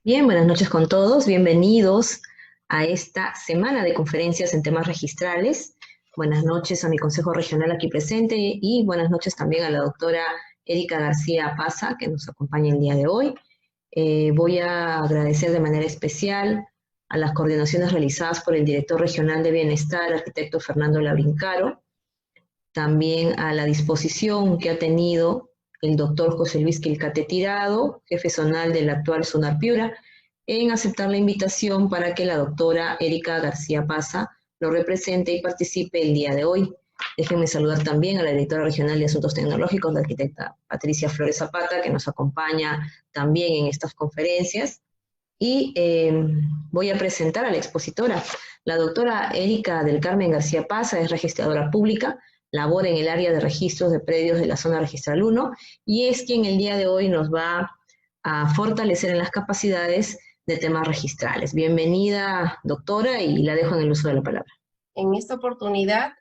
Bien, buenas noches con todos. Bienvenidos a esta semana de conferencias en temas registrales. Buenas noches a mi Consejo Regional aquí presente y buenas noches también a la doctora Erika García Paza, que nos acompaña el día de hoy. Voy a agradecer de manera especial a las coordinaciones realizadas por el Director Regional de Bienestar, arquitecto Fernando Labrincaro, también a la disposición que ha tenido el doctor José Luis Quilcate Tirado, jefe zonal del actual Sonar Piura, en aceptar la invitación para que la doctora Erika García Paza lo represente y participe el día de hoy. Déjenme saludar también a la directora regional de Asuntos Tecnológicos, la arquitecta Patricia Flores Zapata, que nos acompaña también en estas conferencias. Y voy a presentar a la expositora. La doctora Erika del Carmen García Paza es registradora pública, labora en el área de registros de predios de la zona registral 1 y es quien el día de hoy nos va a fortalecer en las capacidades de temas registrales. Bienvenida, doctora, y la dejo en el uso de la palabra. En esta oportunidad,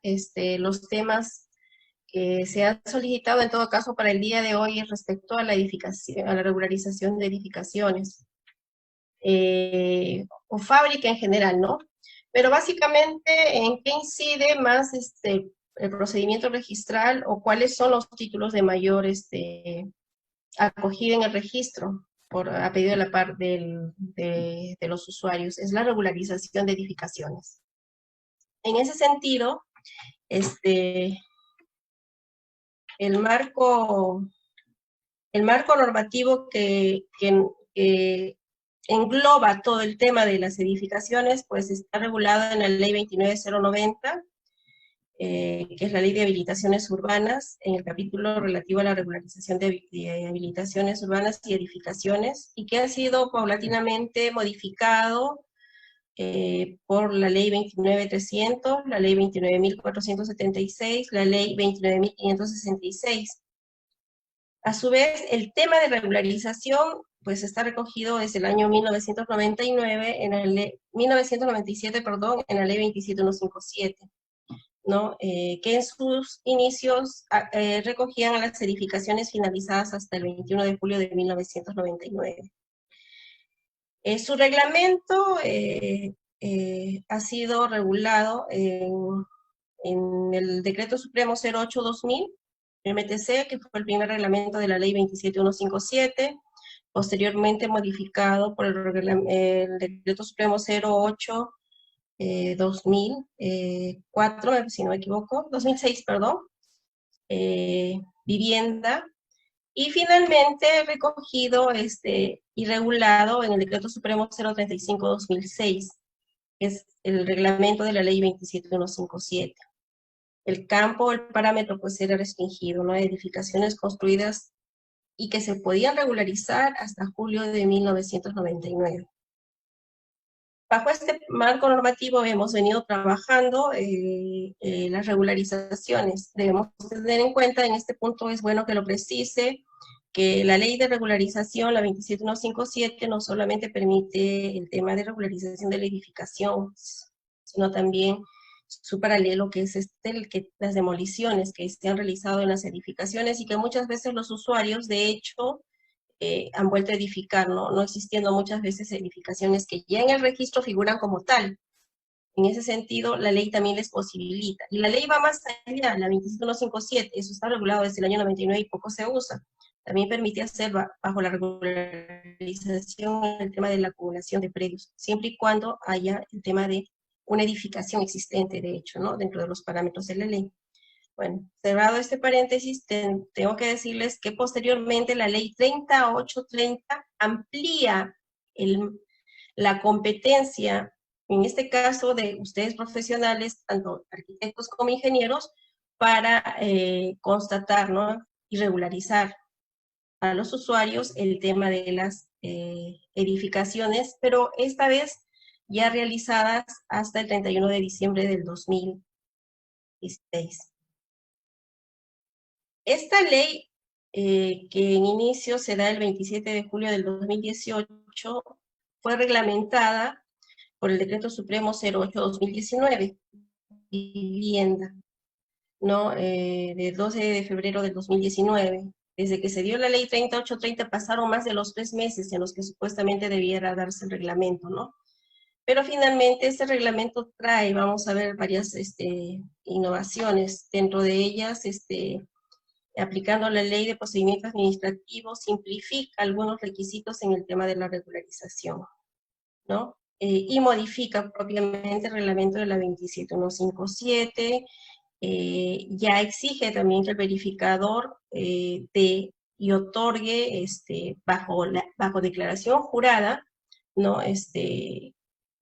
los temas que se han solicitado en todo caso para el día de hoy es respecto a la edificación, a la regularización de edificaciones o fábrica en general, ¿no? Pero básicamente, ¿en qué incide más el procedimiento registral o cuáles son los títulos de mayor acogida en el registro a pedido de la parte de los usuarios? Es la regularización de edificaciones. En ese sentido, este, el marco, el marco normativo que engloba todo el tema de las edificaciones, pues está regulado en la Ley 29090, que es la Ley de Habilitaciones Urbanas, en el capítulo relativo a la regularización de habilitaciones urbanas y edificaciones, y que ha sido paulatinamente modificado por la Ley 29.300, la Ley 29.476, la Ley 29.566. A su vez, el tema de regularización pues está recogido desde el año 1999 en la ley, 1997, perdón, en la Ley 27157, ¿no? Que en sus inicios recogían a las edificaciones finalizadas hasta el 21 de julio de 1999. Su reglamento ha sido regulado en el Decreto Supremo 08-2000, MTC, que fue el primer reglamento de la Ley 27157, posteriormente modificado por el Decreto Supremo 08 2004, si no me equivoco, 2006, perdón, vivienda, y finalmente recogido y regulado en el Decreto Supremo 035-2006, que es el reglamento de la Ley 27157. El campo, el parámetro, pues era restringido, ¿no? Edificaciones construidas y que se podían regularizar hasta julio de 1999. Bajo este marco normativo hemos venido trabajando las regularizaciones. Debemos tener en cuenta, en este punto es bueno que lo precise, que la ley de regularización, la 27157, no solamente permite el tema de regularización de la edificación, sino también su paralelo, que es las demoliciones que se han realizado en las edificaciones y que muchas veces los usuarios, de hecho, han vuelto a edificar, ¿no? No existiendo muchas veces edificaciones que ya en el registro figuran como tal. En ese sentido, la ley también les posibilita. Y la ley va más allá, la 27157, eso está regulado desde el año 99 y poco se usa. También permite hacer bajo la regularización el tema de la acumulación de predios, siempre y cuando haya el tema de una edificación existente, de hecho, ¿no? Dentro de los parámetros de la ley. Bueno, cerrado este paréntesis, tengo que decirles que posteriormente la ley 3830 amplía la competencia, en este caso de ustedes profesionales, tanto arquitectos como ingenieros, para constatar, ¿no? Y regularizar a los usuarios el tema de las edificaciones, pero esta vez ya realizadas hasta el 31 de diciembre del 2016. Esta ley, que en inicio se da el 27 de julio del 2018, fue reglamentada por el Decreto Supremo 08-2019, vivienda, ¿no? De 12 de febrero del 2019. Desde que se dio la ley 3830 pasaron más de los 3 meses en los que supuestamente debiera darse el reglamento, ¿no? Pero finalmente este reglamento trae, vamos a ver, varias innovaciones. Dentro de ellas, aplicando la ley de procedimientos administrativos, simplifica algunos requisitos en el tema de la regularización, ¿no? Y modifica propiamente el reglamento de la 27157, ya exige también que el verificador dé y otorgue bajo declaración jurada, ¿no?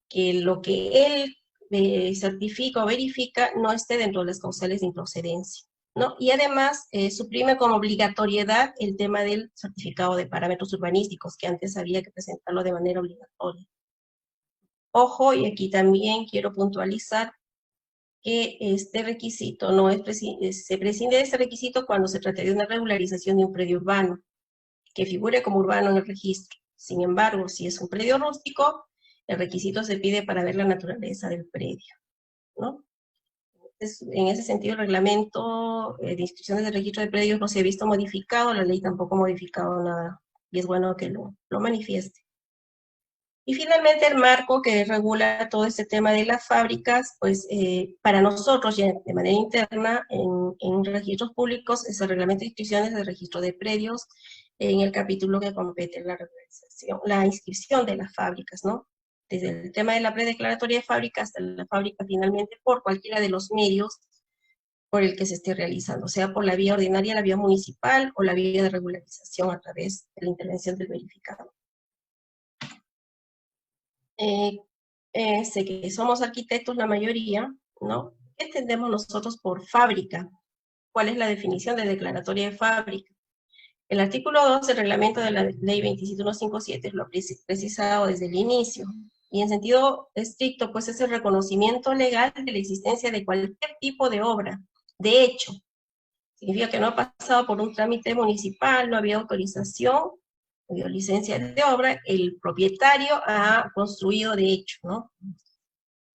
Que lo que él certifica o verifica no esté dentro de las causales de improcedencia, ¿no? Y además suprime como obligatoriedad el tema del certificado de parámetros urbanísticos, que antes había que presentarlo de manera obligatoria. Ojo, y aquí también quiero puntualizar que este requisito no es se prescinde de este requisito cuando se trata de una regularización de un predio urbano, que figure como urbano en el registro. Sin embargo, si es un predio rústico, el requisito se pide para ver la naturaleza del predio, ¿no? En ese sentido, el reglamento de inscripciones del registro de predios no se ha visto modificado, la ley tampoco ha modificado nada, y es bueno que lo manifieste. Y finalmente el marco que regula todo este tema de las fábricas, pues para nosotros ya de manera interna en registros públicos es el reglamento de inscripciones del registro de predios en el capítulo que compete la inscripción de las fábricas, ¿no? Desde el tema de la predeclaratoria de fábrica hasta la fábrica finalmente por cualquiera de los medios por el que se esté realizando, sea por la vía ordinaria, la vía municipal o la vía de regularización a través de la intervención del verificador. Sé que somos arquitectos la mayoría, ¿no? ¿Qué entendemos nosotros por fábrica? ¿Cuál es la definición de declaratoria de fábrica? El artículo 2 del reglamento de la ley 27157 lo ha precisado desde el inicio, y en sentido estricto, pues es el reconocimiento legal de la existencia de cualquier tipo de obra. De hecho, significa que no ha pasado por un trámite municipal, no había autorización, dio licencia de obra, el propietario ha construido de hecho, ¿no?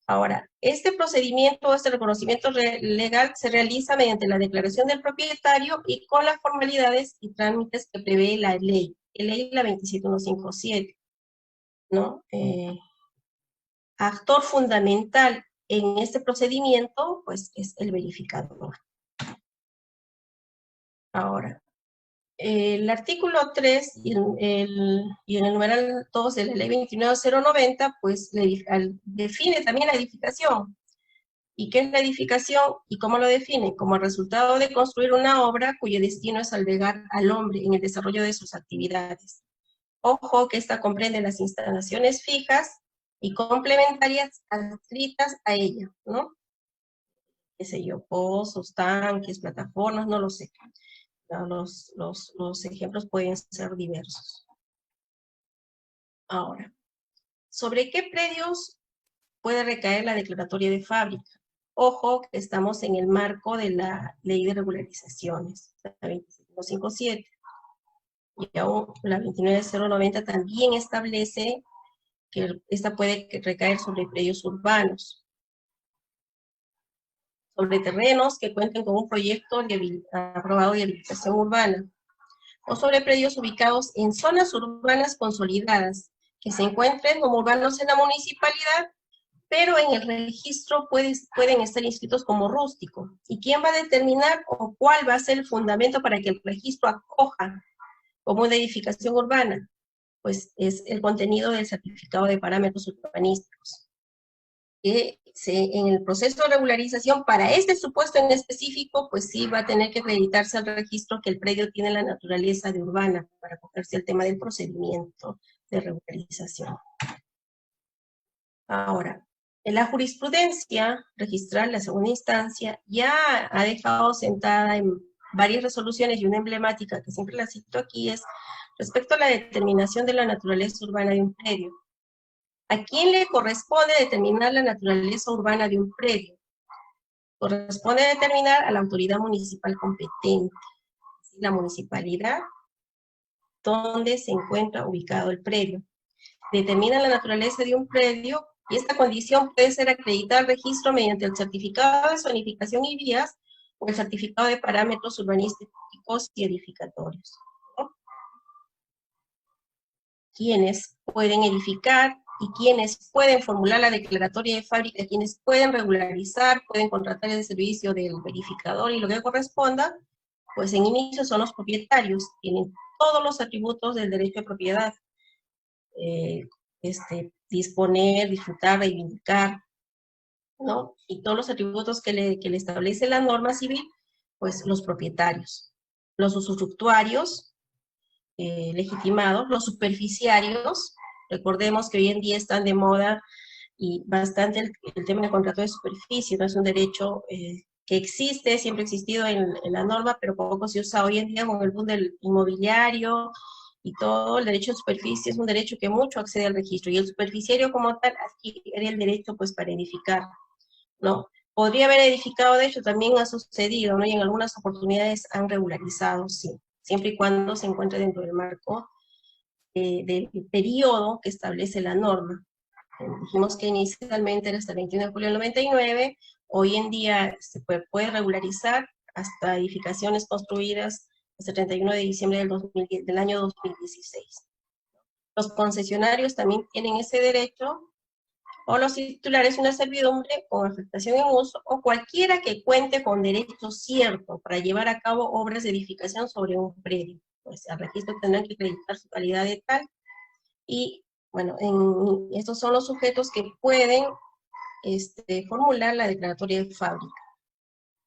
Ahora, este procedimiento, este reconocimiento legal se realiza mediante la declaración del propietario y con las formalidades y trámites que prevé la ley la 27157, ¿no? Actor fundamental en este procedimiento, pues, es el verificador. Ahora, el artículo 3 y en el numeral 2 de la ley 29090, pues define también la edificación. ¿Y qué es la edificación y cómo lo define? Como el resultado de construir una obra cuyo destino es albergar al hombre en el desarrollo de sus actividades. Ojo que esta comprende las instalaciones fijas y complementarias adscritas a ella, ¿no? Qué sé yo, pozos, tanques, plataformas, no lo sé. Los ejemplos pueden ser diversos. Ahora, ¿sobre qué predios puede recaer la declaratoria de fábrica? Ojo que estamos en el marco de la ley de regularizaciones, la 27157. Y aún la 29090 también establece que esta puede recaer sobre predios urbanos, sobre terrenos que cuenten con un proyecto aprobado de habilitación urbana, o sobre predios ubicados en zonas urbanas consolidadas, que se encuentren como urbanos en la municipalidad, pero en el registro pueden estar inscritos como rústico. ¿Y quién va a determinar o cuál va a ser el fundamento para que el registro acoja como una edificación urbana? Pues es el contenido del certificado de parámetros urbanísticos. Que en el proceso de regularización, para este supuesto en específico, pues sí va a tener que acreditarse al registro que el predio tiene la naturaleza de urbana, para acogerse al tema del procedimiento de regularización. Ahora, en la jurisprudencia registral, la segunda instancia, ya ha dejado sentada en varias resoluciones, y una emblemática que siempre la cito aquí es respecto a la determinación de la naturaleza urbana de un predio. ¿A quién le corresponde determinar la naturaleza urbana de un predio? Corresponde determinar a la autoridad municipal competente, la municipalidad donde se encuentra ubicado el predio. Determina la naturaleza de un predio y esta condición puede ser acreditada al registro mediante el certificado de zonificación y vías o el certificado de parámetros urbanísticos y edificatorios, ¿no? Quienes pueden edificar y quienes pueden formular la declaratoria de fábrica, quienes pueden regularizar, pueden contratar el servicio del verificador y lo que corresponda, pues en inicio son los propietarios, tienen todos los atributos del derecho de propiedad, disponer, disfrutar, reivindicar, ¿no? Y todos los atributos que le establece la norma civil, pues los propietarios, los usufructuarios legitimados, los superficiarios, recordemos que hoy en día están de moda y bastante el tema del contrato de superficie, no es un derecho que existe, siempre ha existido en la norma, pero poco se usa hoy en día con el boom del inmobiliario y todo. El derecho de superficie es un derecho que mucho accede al registro, y el superficiario como tal adquiere el derecho pues para edificar, ¿no? Podría haber edificado, de hecho también ha sucedido, ¿no? Y en algunas oportunidades han regularizado, sí, siempre y cuando se encuentre dentro del marco del periodo que establece la norma. Dijimos que inicialmente era hasta el 21 de julio del 99, hoy en día se puede regularizar hasta edificaciones construidas hasta el 31 de diciembre del año 2016. Los concesionarios también tienen ese derecho, o los titulares de una servidumbre con afectación en uso, o cualquiera que cuente con derecho cierto para llevar a cabo obras de edificación sobre un predio. Pues al registro tendrán que acreditar su calidad de tal, y bueno, estos son los sujetos que pueden formular la declaratoria de fábrica.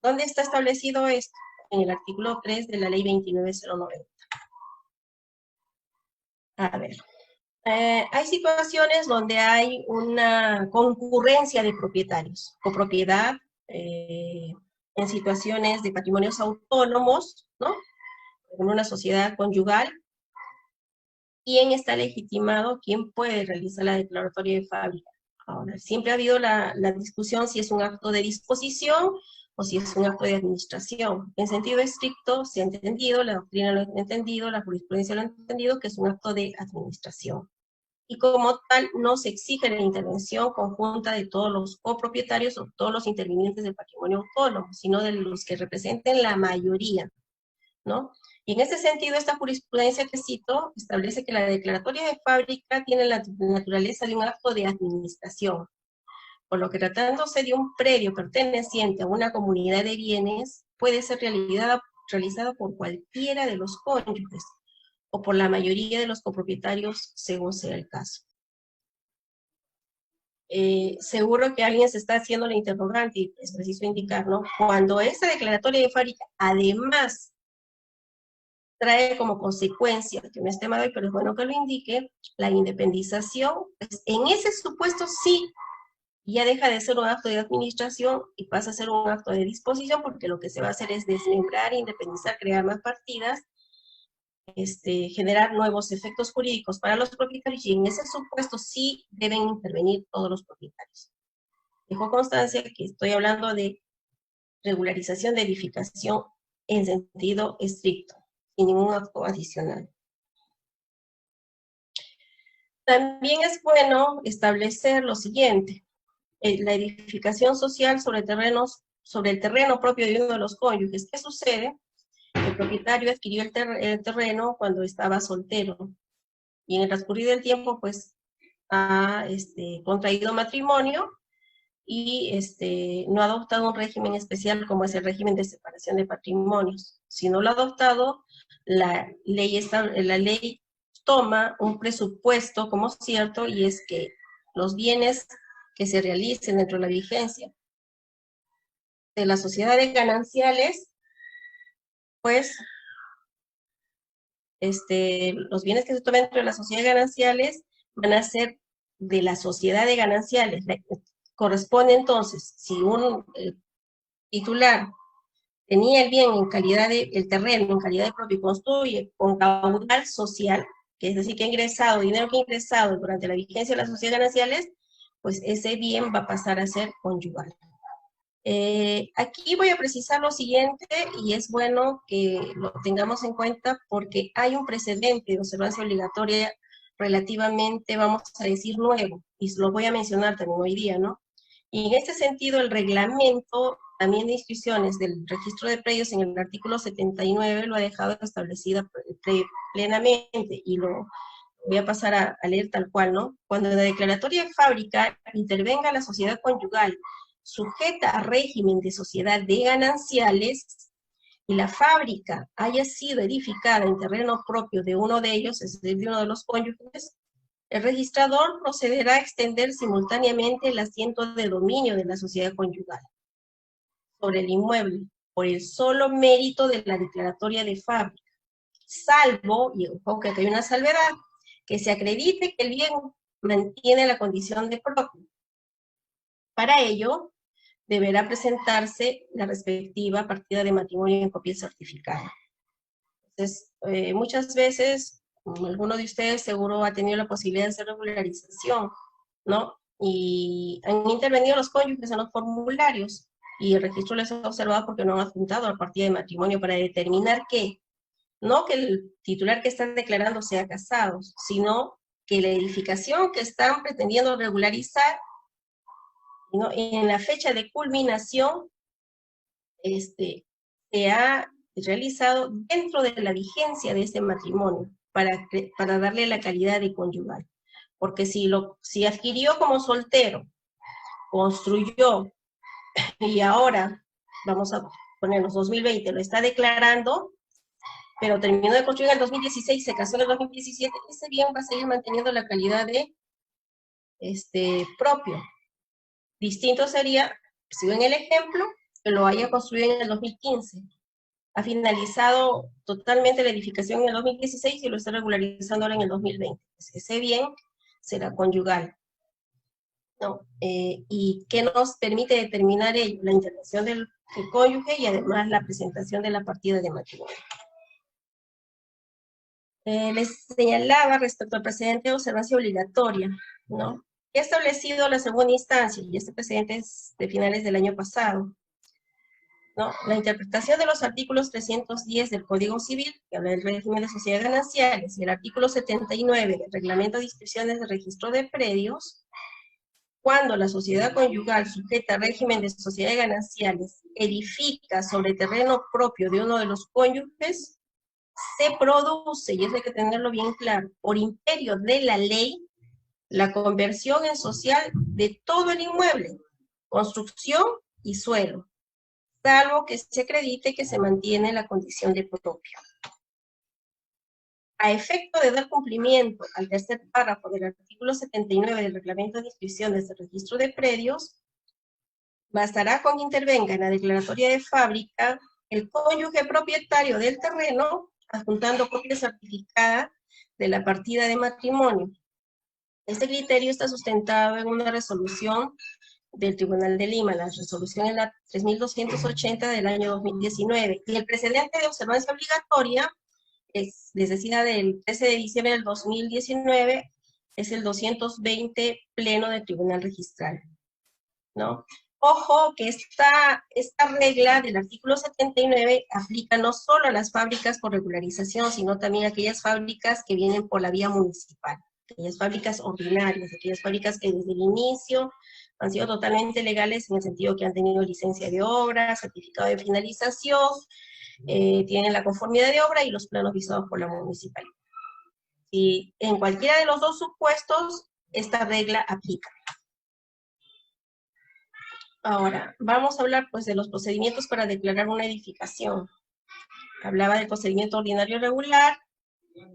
¿Dónde está establecido esto? En el artículo 3 de la ley 29090. A ver, hay situaciones donde hay una concurrencia de propietarios, copropiedad, en situaciones de patrimonios autónomos, ¿no? En una sociedad conyugal. ¿Quién está legitimado? ¿Quién puede realizar la declaratoria de fábrica? Ahora, siempre ha habido la discusión si es un acto de disposición o si es un acto de administración. En sentido estricto, se ha entendido, la doctrina lo ha entendido, la jurisprudencia lo ha entendido, que es un acto de administración. Y como tal, no se exige la intervención conjunta de todos los copropietarios o todos los intervinientes del patrimonio autónomo, sino de los que representen la mayoría, ¿no? Y en ese sentido, esta jurisprudencia que cito establece que la declaratoria de fábrica tiene la naturaleza de un acto de administración, por lo que tratándose de un predio perteneciente a una comunidad de bienes, puede ser realizada por cualquiera de los cónyuges o por la mayoría de los copropietarios, según sea el caso. Seguro que alguien se está haciendo la interrogante, y es preciso indicar, ¿no? Cuando esta declaratoria de fábrica, además, trae como consecuencia, que no es tema de hoy, pero es bueno que lo indique, la independización, pues en ese supuesto sí, ya deja de ser un acto de administración y pasa a ser un acto de disposición, porque lo que se va a hacer es desmembrar, independizar, crear más partidas, generar nuevos efectos jurídicos para los propietarios, y en ese supuesto sí deben intervenir todos los propietarios. Dejo constancia que estoy hablando de regularización de edificación en sentido estricto, sin ningún acto adicional. También es bueno establecer lo siguiente: la edificación social sobre el terreno propio de uno de los cónyuges. ¿Qué sucede? El propietario adquirió el terreno cuando estaba soltero, y en el transcurrir del tiempo, pues, ha contraído matrimonio y no ha adoptado un régimen especial como es el régimen de separación de patrimonios. Si no lo ha adoptado, la ley toma un presupuesto como cierto, y es que los bienes que se realicen dentro de la vigencia de la sociedad de gananciales, pues, los bienes que se tomen dentro de la sociedad de gananciales van a ser de la sociedad de gananciales. Corresponde entonces, si un titular tenía el bien en calidad el terreno en calidad de propio y construye con caudal social, que es decir, que ha ingresado, dinero que ha ingresado durante la vigencia de las sociedades gananciales, pues ese bien va a pasar a ser conyugal. Aquí voy a precisar lo siguiente, y es bueno que lo tengamos en cuenta porque hay un precedente de observancia obligatoria relativamente, vamos a decir, nuevo, y lo voy a mencionar también hoy día, ¿no? Y en este sentido, el reglamento también de inscripciones del registro de predios en el artículo 79 lo ha dejado establecida plenamente, y lo voy a pasar a leer tal cual, ¿no? Cuando en la declaratoria de fábrica intervenga la sociedad conyugal sujeta a régimen de sociedad de gananciales y la fábrica haya sido edificada en terreno propio de uno de ellos, es decir, de uno de los cónyuges, el registrador procederá a extender simultáneamente el asiento de dominio de la sociedad conyugal sobre el inmueble por el solo mérito de la declaratoria de fábrica, salvo, y ojo que hay una salvedad, que se acredite que el bien mantiene la condición de propio. Para ello, deberá presentarse la respectiva partida de matrimonio en copia certificada. Entonces, muchas veces, alguno de ustedes seguro ha tenido la posibilidad de hacer regularización, ¿no? Y han intervenido los cónyuges en los formularios, y el registro les ha observado porque no han adjuntado la partida de matrimonio para determinar que, no que el titular que están declarando sea casado, sino que la edificación que están pretendiendo regularizar, ¿no?, en la fecha de culminación, se ha realizado dentro de la vigencia de este matrimonio, para darle la calidad de conyugal. Porque si adquirió como soltero, construyó, y ahora, vamos a ponernos 2020, lo está declarando, pero terminó de construir en el 2016, se casó en el 2017, ese bien va a seguir manteniendo la calidad de propio. Distinto sería, sigo en el ejemplo, que lo haya construido en el 2015. Ha finalizado totalmente la edificación en el 2016 y lo está regularizando ahora en el 2020. Ese bien será conyugal, ¿no? ¿Y qué nos permite determinar ello? La intervención del cónyuge y además la presentación de la partida de matrimonio. Les señalaba respecto al precedente de observancia obligatoria, ¿no? He establecido la segunda instancia, y este precedente es de finales del año pasado, ¿no? La interpretación de los artículos 310 del Código Civil, que habla del régimen de sociedades gananciales, y el artículo 79 del Reglamento de Inscripciones de Registro de Predios, cuando la sociedad conyugal sujeta a régimen de sociedades gananciales edifica sobre terreno propio de uno de los cónyuges, se produce, y eso hay que tenerlo bien claro, por imperio de la ley, la conversión en social de todo el inmueble, construcción y suelo, salvo que se acredite que se mantiene la condición de propio. A efecto de dar cumplimiento al tercer párrafo del artículo 79 del Reglamento de Inscripciones del Registro de Predios, bastará con que intervenga en la declaratoria de fábrica el cónyuge propietario del terreno, adjuntando copia certificada de la partida de matrimonio. Este criterio está sustentado en una resolución del Tribunal de Lima, la resolución es la 3280 del año 2019, y el precedente de observancia obligatoria, les decía, del 13 de diciembre del 2019, es el 220 pleno del Tribunal Registral, ¿no? Ojo que esta regla del artículo 79 aplica no solo a las fábricas por regularización, sino también a aquellas fábricas que vienen por la vía municipal, aquellas fábricas ordinarias, aquellas fábricas que desde el inicio han sido totalmente legales en el sentido que han tenido licencia de obra, certificado de finalización, tienen la conformidad de obra y los planos visados por la municipalidad. Y en cualquiera de los dos supuestos, esta regla aplica. Ahora, vamos a hablar pues de los procedimientos para declarar una edificación. Hablaba del procedimiento ordinario regular,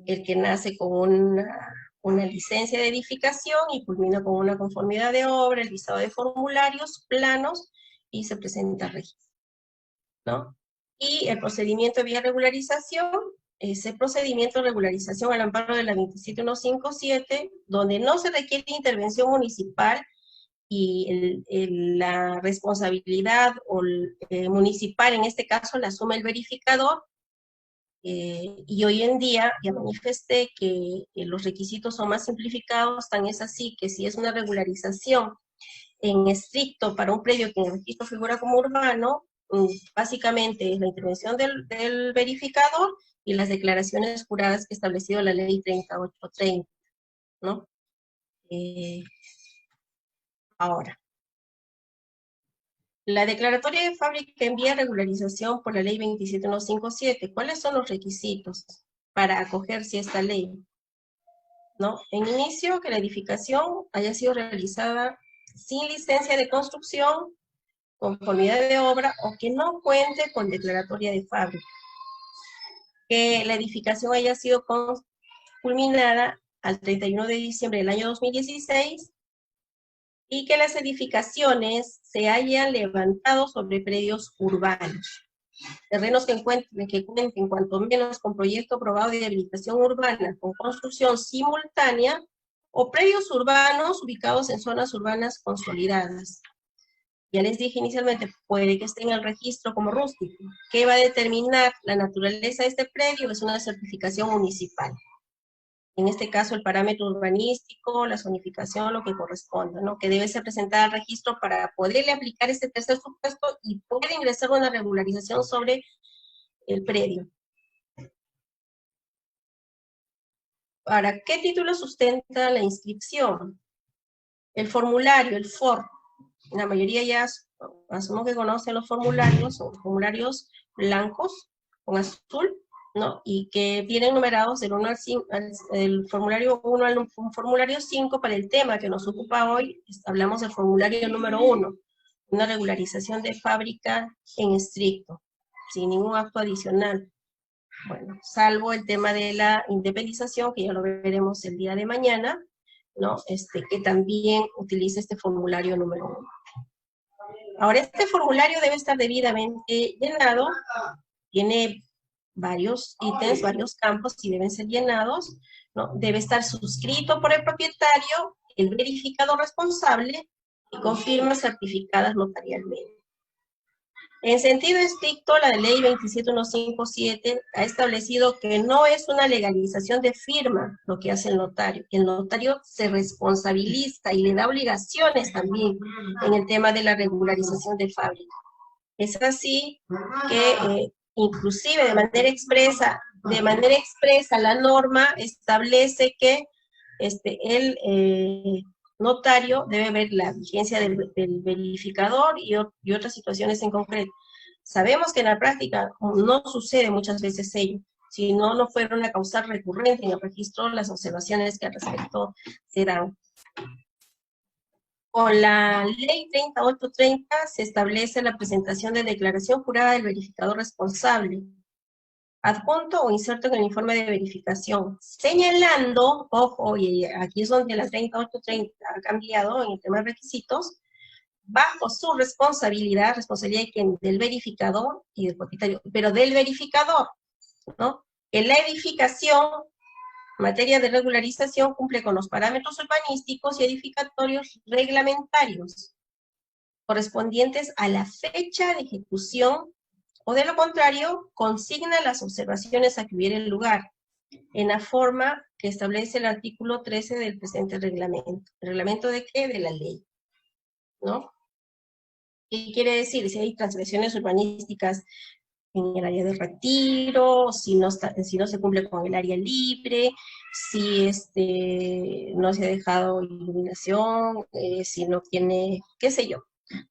el que nace con una licencia de edificación y culmina con una conformidad de obra, el visado de formularios, planos, y se presenta a registro, ¿no? Y el procedimiento de vía regularización, ese procedimiento de regularización al amparo de la 27157, donde no se requiere intervención municipal, y la responsabilidad municipal, en este caso, la asume el verificador, y hoy en día ya manifesté que los requisitos son más simplificados, tan es así que si es una regularización en estricto para un predio que en el registro figura como urbano, básicamente es la intervención del verificador y las declaraciones juradas que ha establecido la ley 3830, ¿no? Ahora, La declaratoria de fábrica envía regularización por la ley 27157. ¿Cuáles son los requisitos para acogerse a esta ley? ¿No? En inicio, que la edificación haya sido realizada sin licencia de construcción, conformidad de obra, o que no cuente con declaratoria de fábrica. Que la edificación haya sido culminada al 31 de diciembre del año 2016, y que las edificaciones se hayan levantado sobre predios urbanos. Terrenos que cuenten cuanto menos con proyecto aprobado de habilitación urbana con construcción simultánea, o predios urbanos ubicados en zonas urbanas consolidadas. Ya les dije inicialmente, puede que esté en el registro como rústico. ¿Qué va a determinar la naturaleza de este predio? Es una certificación municipal. En este caso, el parámetro urbanístico, la zonificación, lo que corresponda, ¿no? Que debe ser presentada al registro para poderle aplicar este tercer supuesto y poder ingresar una regularización sobre el predio. Ahora, ¿qué título sustenta la inscripción? El formulario, el FOR. La mayoría ya asumo que conocen los formularios, son formularios blancos con azul, ¿no? Y que vienen numerados del 1 al 5, el formulario 1 al formulario 5 para el tema que nos ocupa hoy. Hablamos del formulario número 1, una regularización de fábrica en estricto, sin ningún acto adicional. Bueno, salvo el tema de la independización, que ya lo veremos el día de mañana, ¿no? Que también utiliza este formulario número 1. Ahora, este formulario debe estar debidamente llenado, tiene varios ítems, varios campos y deben ser llenados, ¿no? Debe estar suscrito por el propietario, el verificador responsable y con firmas certificadas notarialmente. En sentido estricto, la ley 27157 ha establecido que no es una legalización de firma lo que hace el notario. El notario se responsabiliza y le da obligaciones también en el tema de la regularización de fábrica. Es así que inclusive de manera expresa la norma establece que el notario debe ver la vigencia del verificador y otras situaciones en concreto. Sabemos que en la práctica no sucede muchas veces ello, si no fuera una causal recurrente en el registro, las observaciones que al respecto se dan. Con la ley 3830 se establece la presentación de declaración jurada del verificador responsable, adjunto o inserto en el informe de verificación, señalando, ojo, y aquí es donde la 3830 ha cambiado en el tema de requisitos, bajo su responsabilidad de quien, del verificador y del propietario, pero del verificador, ¿no? En la edificación, en materia de regularización, cumple con los parámetros urbanísticos y edificatorios reglamentarios correspondientes a la fecha de ejecución, o de lo contrario, consigna las observaciones a que hubiera lugar, en la forma que establece el artículo 13 del presente reglamento. ¿El reglamento de qué? De la ley, ¿no? ¿Qué quiere decir? Si hay transgresiones urbanísticas en el área de retiro, si no se cumple con el área libre, si no se ha dejado iluminación, si no tiene, qué sé yo,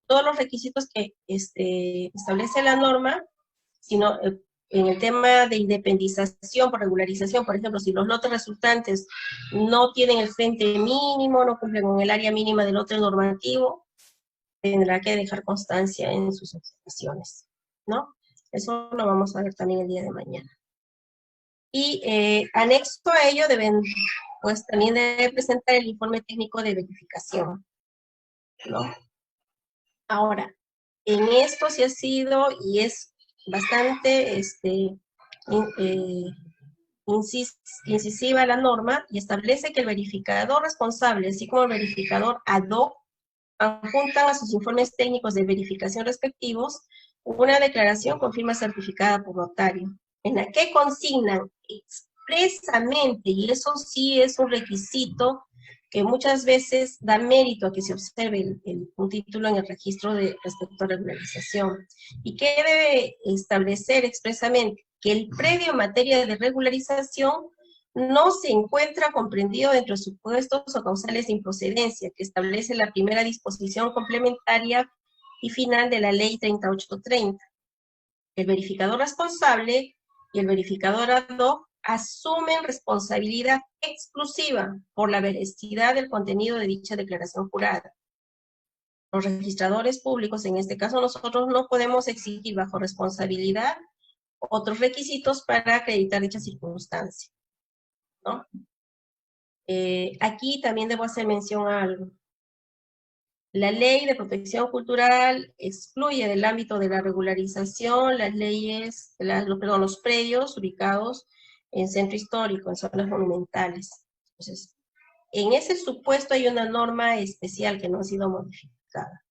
todos los requisitos que establece la norma, sino en el tema de independización por regularización, por ejemplo, si los lotes resultantes no tienen el frente mínimo, no cumplen con el área mínima del lote normativo, tendrá que dejar constancia en sus observaciones, ¿no? Eso lo vamos a ver también el día de mañana. Y anexo a ello también debe presentar el informe técnico de verificación, ¿no? Ahora, en esto sí ha sido y es bastante incisiva la norma, y establece que el verificador responsable, así como el verificador ad hoc, adjuntan a sus informes técnicos de verificación respectivos una declaración con firma certificada por notario, en la que consignan expresamente, y eso sí es un requisito que muchas veces da mérito a que se observe un título en el registro respecto a regularización, y que debe establecer expresamente que el predio en materia de regularización no se encuentra comprendido dentro de supuestos o causales de improcedencia que establece la primera disposición complementaria y final de la Ley 3830. El verificador responsable y el verificador ad hoc asumen responsabilidad exclusiva por la veracidad del contenido de dicha declaración jurada. Los registradores públicos, en este caso nosotros, no podemos exigir bajo responsabilidad otros requisitos para acreditar dicha circunstancia, ¿no? Aquí también debo hacer mención a algo. La ley de protección cultural excluye del ámbito de la regularización las leyes, los predios ubicados en centro histórico, en zonas monumentales. Entonces, en ese supuesto hay una norma especial que no ha sido modificada.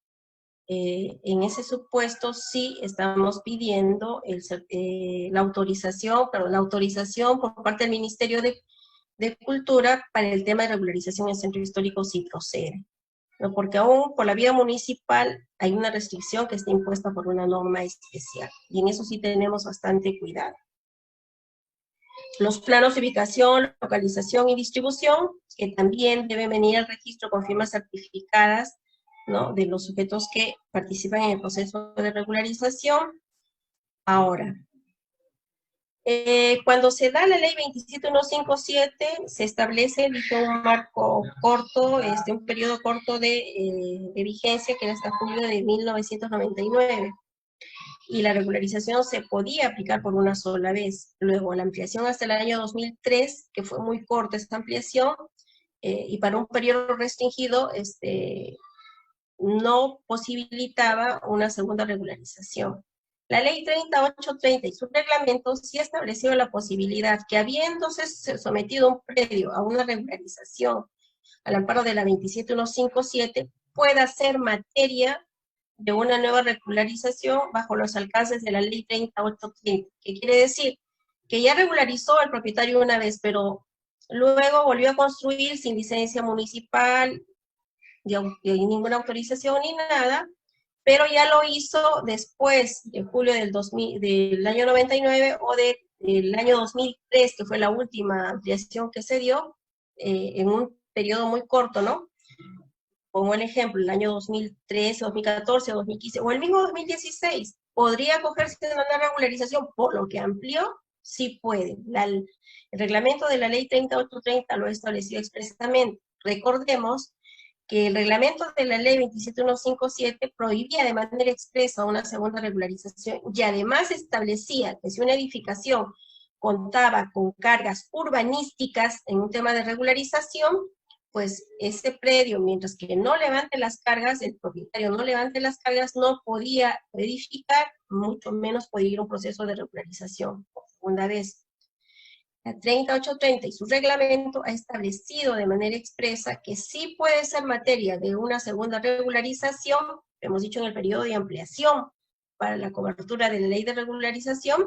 En ese supuesto sí estamos pidiendo la autorización por parte del Ministerio de Cultura para el tema de regularización en centro histórico sí procede, ¿no? Porque aún por la vía municipal hay una restricción que está impuesta por una norma especial, y en eso sí tenemos bastante cuidado. Los planos de ubicación, localización y distribución, que también deben venir al registro con firmas certificadas, ¿no?, de los sujetos que participan en el proceso de regularización. Ahora, cuando se da la ley 27157, se establece un marco corto, un periodo corto de vigencia, que era hasta julio de 1999. Y la regularización se podía aplicar por una sola vez. Luego, la ampliación hasta el año 2003, que fue muy corta esta ampliación, y para un periodo restringido, no posibilitaba una segunda regularización. La ley 3830 y su reglamento sí estableció la posibilidad que, habiéndose sometido un predio a una regularización al amparo de la 27157, pueda ser materia de una nueva regularización bajo los alcances de la ley 3830. ¿Qué quiere decir? Que ya regularizó el propietario una vez, pero luego volvió a construir sin licencia municipal, y ninguna autorización ni nada, pero ya lo hizo después de julio del año 99 o del año 2003, que fue la última ampliación que se dio, en un periodo muy corto, ¿no? Pongo el ejemplo, el año 2013, 2014, 2015, o el mismo 2016, ¿podría acogerse a una regularización por lo que amplió? Sí puede. El reglamento de la ley 3830 lo ha establecido expresamente. Recordemos que el reglamento de la ley 27157 prohibía de manera expresa una segunda regularización, y además establecía que si una edificación contaba con cargas urbanísticas en un tema de regularización, pues ese predio, mientras que no levante las cargas, el propietario no levante las cargas, no podía edificar, mucho menos podía ir a un proceso de regularización por segunda vez. La 3830 y su reglamento ha establecido de manera expresa que sí puede ser materia de una segunda regularización, hemos dicho en el periodo de ampliación para la cobertura de la ley de regularización,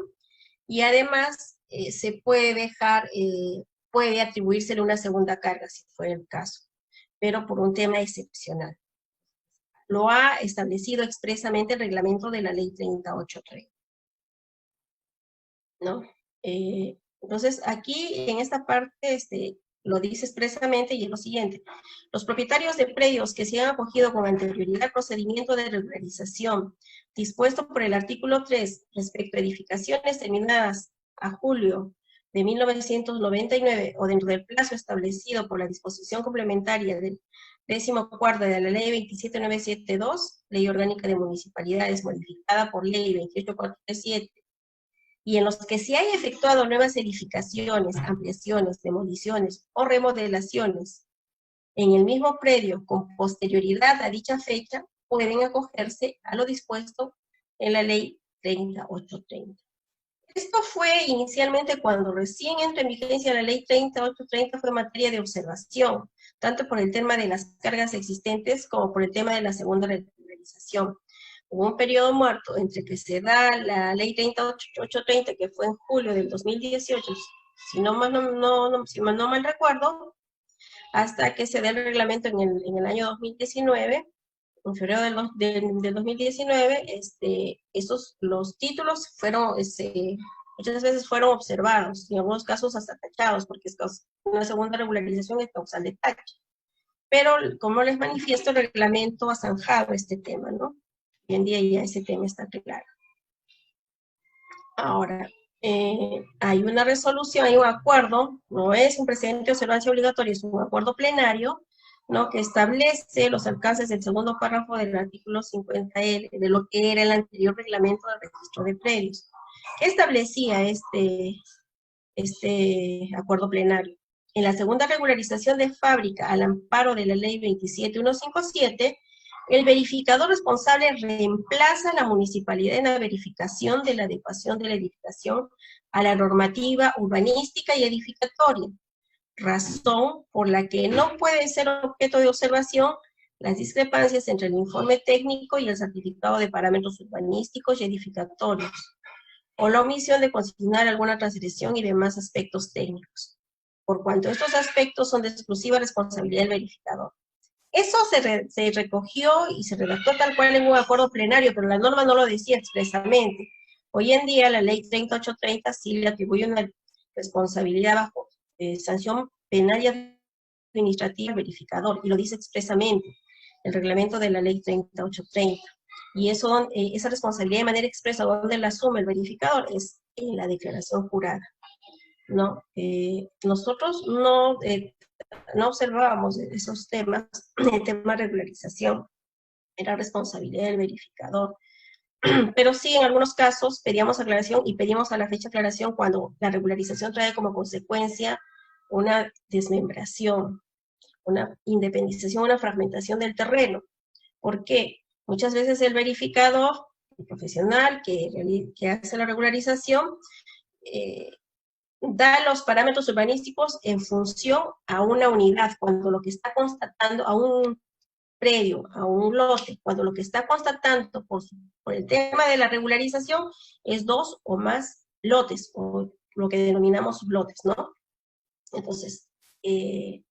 y además se puede dejar, puede atribuírsele una segunda carga si fuera el caso, pero por un tema excepcional. Lo ha establecido expresamente el reglamento de la ley 3830, ¿no? Entonces, aquí en esta parte lo dice expresamente, y es lo siguiente: los propietarios de predios que se han acogido con anterioridad al procedimiento de regularización dispuesto por el artículo 3 respecto a edificaciones terminadas a julio de 1999 o dentro del plazo establecido por la disposición complementaria del 14º de la ley 27972, Ley Orgánica de Municipalidades modificada por Ley 28437, y en los que se haya efectuado nuevas edificaciones, ampliaciones, demoliciones o remodelaciones en el mismo predio con posterioridad a dicha fecha, pueden acogerse a lo dispuesto en la ley 3830. Esto fue inicialmente cuando recién entró en vigencia la ley 3830, fue materia de observación, tanto por el tema de las cargas existentes como por el tema de la segunda regularización. Hubo un periodo muerto entre que se da la ley 3830, que fue en julio del 2018, si no mal recuerdo, hasta que se da el reglamento en el año 2019, en febrero del 2019, los títulos fueron, muchas veces fueron observados, y en algunos casos hasta tachados, porque una segunda regularización es causal de tache. Pero, como les manifiesto, el reglamento ha zanjado este tema, ¿no? en día ya ese tema está claro. Ahora, hay una resolución, hay un acuerdo, no es un precedente de observancia obligatoria, es un acuerdo plenario, ¿no?, que establece los alcances del segundo párrafo del artículo 50L, de lo que era el anterior reglamento de registro de predios. ¿Qué establecía este acuerdo plenario? En la segunda regularización de fábrica, al amparo de la ley 27157, el verificador responsable reemplaza a la municipalidad en la verificación de la adecuación de la edificación a la normativa urbanística y edificatoria, razón por la que no puede ser objeto de observación las discrepancias entre el informe técnico y el certificado de parámetros urbanísticos y edificatorios, o la omisión de consignar alguna transgresión y demás aspectos técnicos, por cuanto estos aspectos son de exclusiva responsabilidad del verificador. Eso se recogió y se redactó tal cual en un acuerdo plenario, pero la norma no lo decía expresamente. Hoy en día la ley 3830 sí le atribuye una responsabilidad bajo sanción penal y administrativa al verificador, y lo dice expresamente el reglamento de la ley 3830. Y eso, esa responsabilidad de manera expresa, ¿dónde la asume el verificador? Es en la declaración jurada, ¿no? Nosotros no observábamos esos temas, el tema de regularización, era responsabilidad del verificador. Pero sí, en algunos casos pedíamos aclaración y pedíamos a la fecha aclaración cuando la regularización trae como consecuencia una desmembración, una independización, una fragmentación del terreno. ¿Por qué? Muchas veces el verificador, el profesional que hace la regularización, da los parámetros urbanísticos en función a una unidad, cuando lo que está constatando, a un predio, a un lote, cuando lo que está constatando por el tema de la regularización es 2 o más lotes, o lo que denominamos lotes, ¿no? Entonces, en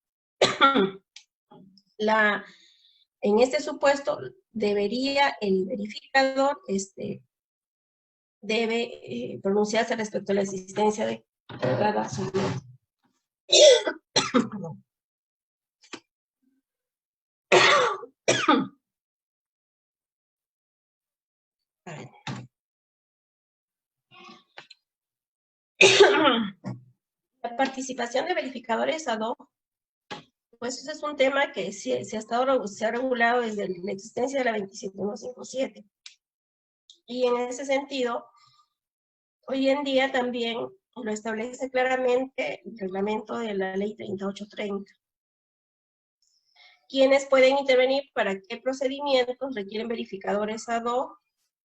este supuesto, debería el verificador, debe pronunciarse respecto a la existencia de cada sublote. La participación de verificadores ad hoc, pues ese es un tema que se ha regulado desde la existencia de la 27157. Y en ese sentido, hoy en día también lo establece claramente el reglamento de la ley 3830. ¿Quiénes pueden intervenir? ¿Para qué procedimientos requieren verificadores ad hoc?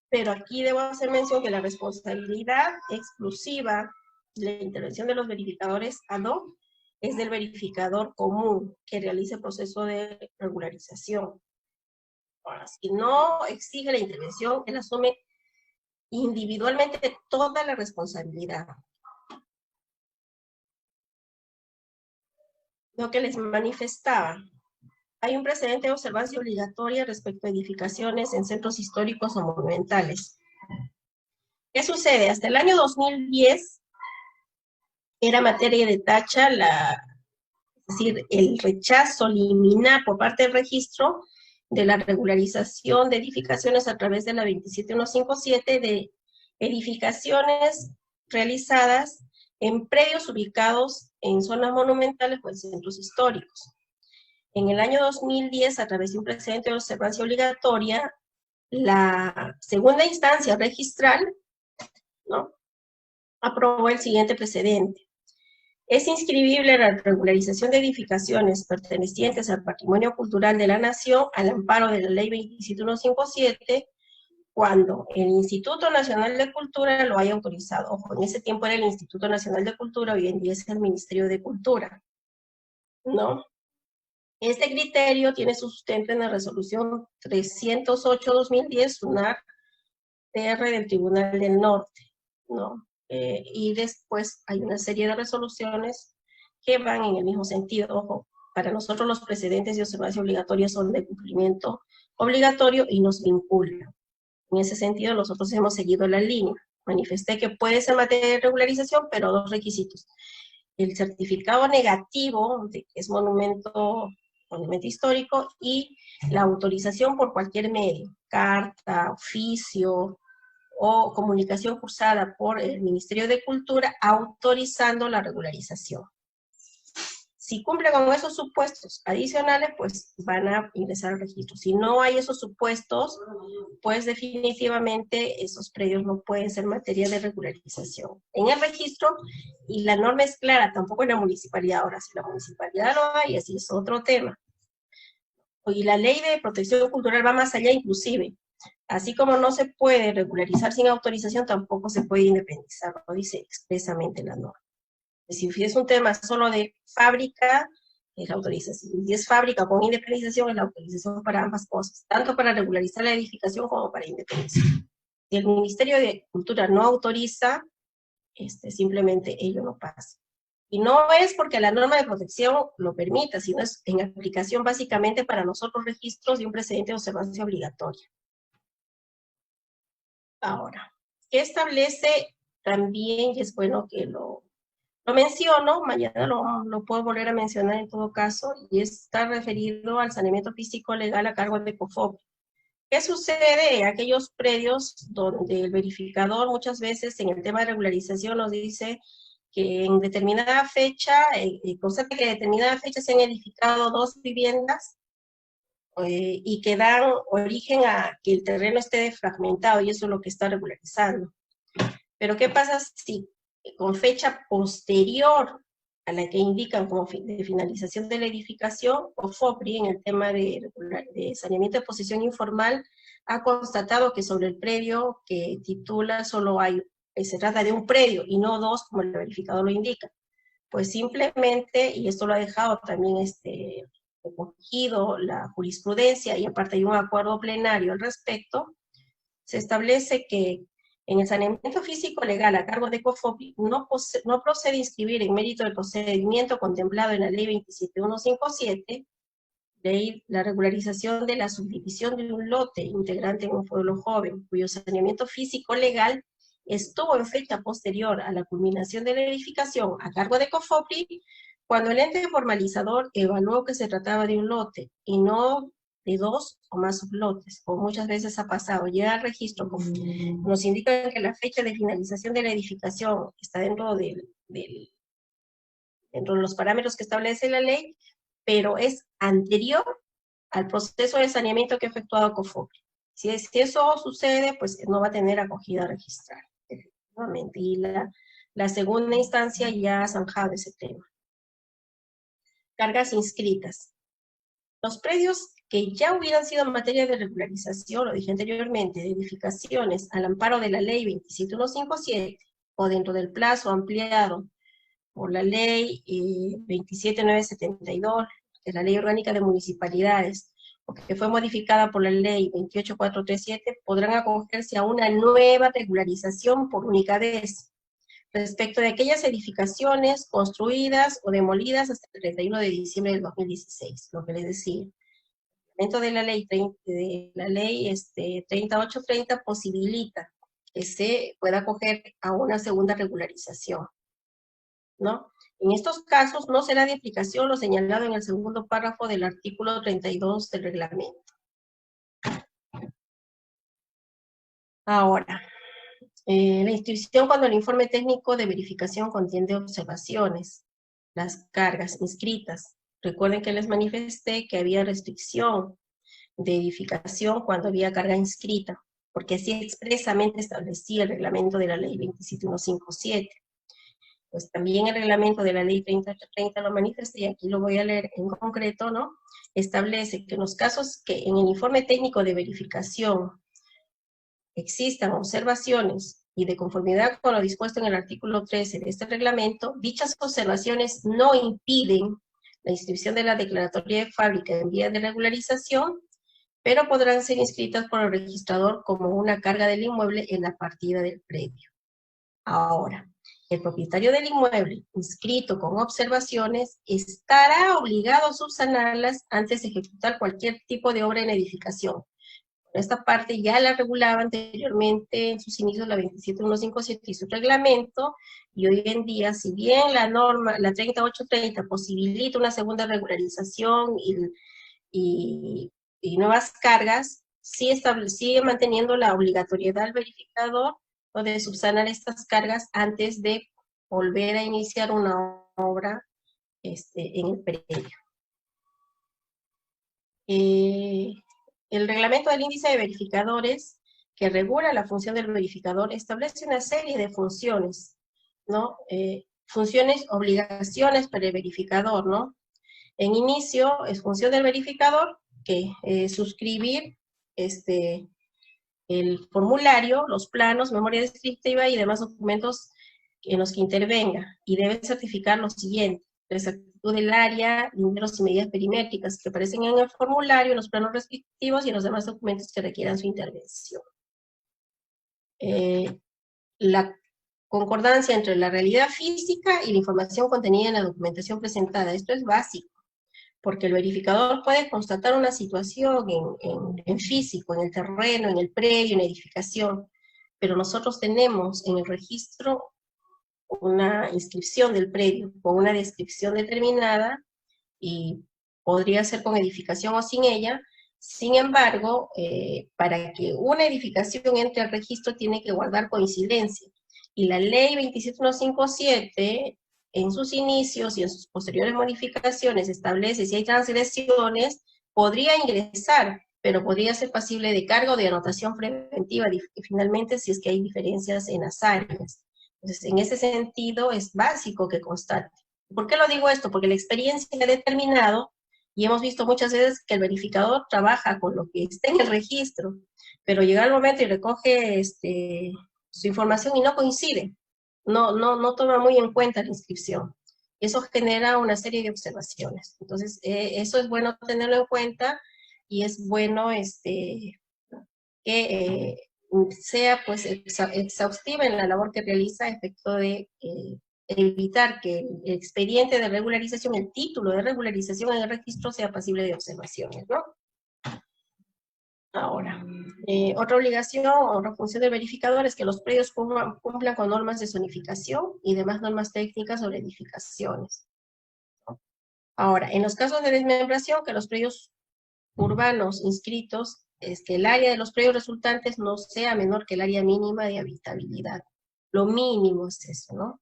Pero aquí debo hacer mención que la responsabilidad exclusiva de la intervención de los verificadores ad hoc es del verificador común que realice el proceso de regularización. Ahora, si no exige la intervención, él asume individualmente toda la responsabilidad. Lo que les manifestaba, hay un precedente de observancia obligatoria respecto a edificaciones en centros históricos o monumentales. ¿Qué sucede? Hasta el año 2010 era materia de tacha es decir, el rechazo liminar por parte del registro de la regularización de edificaciones a través de la 27157 de edificaciones realizadas en predios ubicados en zonas monumentales o en centros históricos. En el año 2010, a través de un precedente de observancia obligatoria, la segunda instancia registral, ¿no?, aprobó el siguiente precedente. Es inscribible la regularización de edificaciones pertenecientes al patrimonio cultural de la nación al amparo de la ley 27157 cuando el Instituto Nacional de Cultura lo haya autorizado. Ojo, en ese tiempo era el Instituto Nacional de Cultura, hoy en día es el Ministerio de Cultura, ¿no? Este criterio tiene su sustento en la resolución 308-2010, SUNAR, TR del Tribunal del Norte, ¿no? Y después hay una serie de resoluciones que van en el mismo sentido. Ojo, para nosotros los precedentes de observancia obligatoria son de cumplimiento obligatorio y nos vinculan. En ese sentido, nosotros hemos seguido la línea. Manifesté que puede ser materia de regularización, pero 2 requisitos. El certificado negativo de que es monumento histórico y la autorización por cualquier medio. carta, oficio o comunicación cursada por el Ministerio de Cultura autorizando la regularización. Si cumplen con esos supuestos adicionales, pues van a ingresar al registro. Si no hay esos supuestos, pues definitivamente esos predios no pueden ser materia de regularización. En el registro, y la norma es clara, tampoco en la municipalidad. Ahora, si la municipalidad lo hay, así es otro tema. Y la ley de protección cultural va más allá inclusive. Así como no se puede regularizar sin autorización, tampoco se puede independizar, lo dice expresamente la norma. Si es un tema solo de fábrica, es la autorización. Si es fábrica con independización, es la autorización para ambas cosas, tanto para regularizar la edificación como para independizar. Si el Ministerio de Cultura no autoriza, simplemente ello no pasa. Y no es porque la norma de protección lo permita, sino es en aplicación básicamente para nosotros registros de un precedente de observancia obligatoria. Ahora, ¿qué establece también? Y es bueno que lo menciono, mañana lo puedo volver a mencionar en todo caso, y está referido al saneamiento físico legal a cargo de COFOP. ¿Qué sucede en aquellos predios donde el verificador muchas veces en el tema de regularización nos dice que en determinada fecha, constata que en determinada fecha se han edificado 2 viviendas y que dan origen a que el terreno esté fragmentado, y eso es lo que está regularizando? Pero ¿qué pasa si con fecha posterior a la que indican como de finalización de la edificación, COFOPRI, en el tema de saneamiento de posesión informal, ha constatado que sobre el predio que titula solo se trata de un predio y no 2, como el verificador lo indica? Pues simplemente, y esto lo ha dejado también recogido la jurisprudencia, y aparte hay un acuerdo plenario al respecto, se establece que en el saneamiento físico legal a cargo de COFOPRI no procede a inscribir en mérito del procedimiento contemplado en la ley 27157, la regularización de la subdivisión de un lote integrante en un pueblo joven, cuyo saneamiento físico legal estuvo en fecha posterior a la culminación de la edificación a cargo de COFOPRI, cuando el ente formalizador evaluó que se trataba de un lote y no de 2 o más sublotes, como muchas veces ha pasado. Llega al registro, nos indican que la fecha de finalización de la edificación está dentro de los parámetros que establece la ley, pero es anterior al proceso de saneamiento que ha efectuado COFOPRI. Si eso sucede, pues no va a tener acogida registral, efectivamente. Y la segunda instancia ya ha zanjado ese tema. Cargas inscritas. Los predios que ya hubieran sido materia de regularización, lo dije anteriormente, de edificaciones al amparo de la ley 27157, o dentro del plazo ampliado por la ley 27972, que es la ley orgánica de municipalidades, o que fue modificada por la ley 28437, podrán acogerse a una nueva regularización por única vez, respecto de aquellas edificaciones construidas o demolidas hasta el 31 de diciembre del 2016, lo que les decía. Dentro de la ley 3830 posibilita que se pueda acoger a una segunda regularización, ¿no? En estos casos no será de aplicación lo señalado en el segundo párrafo del artículo 32 del reglamento. Ahora, la inscripción cuando el informe técnico de verificación contiene observaciones, las cargas inscritas. Recuerden que les manifesté que había restricción de edificación cuando había carga inscrita, porque así expresamente establecía el reglamento de la ley 27157. Pues también el reglamento de la ley 3830 lo manifiesta, y aquí lo voy a leer en concreto, ¿no? Establece que en los casos que en el informe técnico de verificación existan observaciones y de conformidad con lo dispuesto en el artículo 13 de este reglamento, dichas observaciones no impiden la inscripción de la declaratoria de fábrica en vía de regularización, pero podrán ser inscritas por el registrador como una carga del inmueble en la partida del predio. Ahora, el propietario del inmueble inscrito con observaciones estará obligado a subsanarlas antes de ejecutar cualquier tipo de obra en edificación. Esta parte ya la regulaba anteriormente en sus inicios la 27157 y su reglamento, y hoy en día, si bien la norma, la 3830, posibilita una segunda regularización y nuevas cargas, sigue manteniendo la obligatoriedad del verificador o de subsanar estas cargas antes de volver a iniciar una obra en el predio. El reglamento del índice de verificadores que regula la función del verificador establece una serie de funciones, ¿no? Funciones, obligaciones para el verificador, ¿no? En inicio, es función del verificador que suscribir el formulario, los planos, memoria descriptiva y demás documentos en los que intervenga, y debe certificar lo siguiente: la exactitud del área, números y medidas perimétricas que aparecen en el formulario, en los planos respectivos y en los demás documentos que requieran su intervención. La concordancia entre la realidad física y la información contenida en la documentación presentada. Esto es básico, porque el verificador puede constatar una situación en físico, en el terreno, en el predio, en la edificación, pero nosotros tenemos en el registro una inscripción del predio con una descripción determinada, y podría ser con edificación o sin ella. Sin embargo, para que una edificación entre al registro tiene que guardar coincidencia, y la ley 27157 en sus inicios y en sus posteriores modificaciones establece si hay transgresiones, podría ingresar, pero podría ser pasible de cargo o de anotación preventiva, finalmente, si es que hay diferencias en las áreas. Entonces, en ese sentido, es básico que constate. ¿Por qué lo digo esto? Porque la experiencia ha determinado, y hemos visto muchas veces que el verificador trabaja con lo que está en el registro, pero llega el momento y recoge su información y no coincide. No toma muy en cuenta la inscripción. Eso genera una serie de observaciones. Entonces, eso es bueno tenerlo en cuenta, y es bueno que sea pues exhaustiva en la labor que realiza a efecto de evitar que el expediente de regularización, el título de regularización en el registro sea pasible de observaciones, ¿no? Ahora, otra obligación o otra función del verificador es que los predios cumplan con normas de zonificación y demás normas técnicas sobre edificaciones, ¿no? Ahora, en los casos de desmembración, que los predios urbanos inscritos, que el área de los predios resultantes no sea menor que el área mínima de habitabilidad. Lo mínimo es eso, ¿no?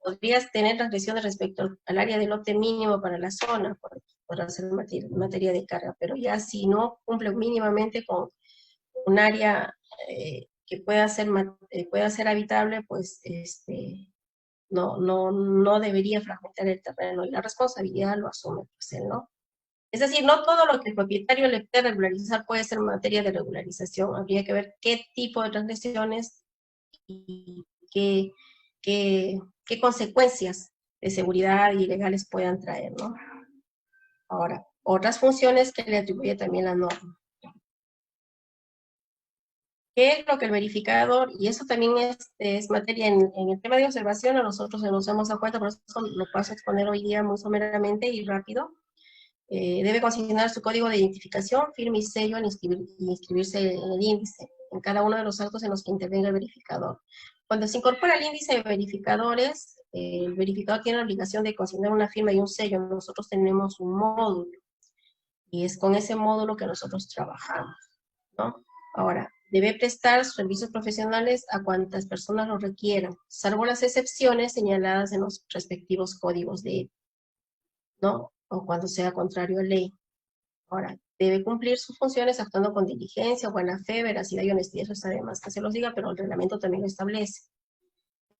Podrías tener transgresiones respecto al área de lote mínimo para la zona, por hacer materia de carga, pero ya si no cumple mínimamente con un área que pueda ser habitable, pues no debería fragmentar el terreno, y la responsabilidad lo asume pues él, ¿no? Es decir, no todo lo que el propietario le puede regularizar puede ser materia de regularización. Habría que ver qué tipo de transgresiones y qué consecuencias de seguridad y legales puedan traer, ¿no? Ahora, otras funciones que le atribuye también la norma. ¿Qué es lo que el verificador? Y eso también es materia en el tema de observación, a nosotros nos hemos dado cuenta, por eso lo paso a exponer hoy día muy someramente y rápido. Debe consignar su código de identificación, firma y sello al inscribirse en el índice, en cada uno de los actos en los que intervenga el verificador. Cuando se incorpora al índice de verificadores, el verificador tiene la obligación de consignar una firma y un sello. Nosotros tenemos un módulo, y es con ese módulo que nosotros trabajamos, ¿no? Ahora, debe prestar servicios profesionales a cuantas personas lo requieran, salvo las excepciones señaladas en los respectivos códigos de ética, ¿no? O cuando sea contrario a ley. Ahora, debe cumplir sus funciones actuando con diligencia, buena fe, veracidad y honestidad. Eso está de más que se los diga, pero el reglamento también lo establece.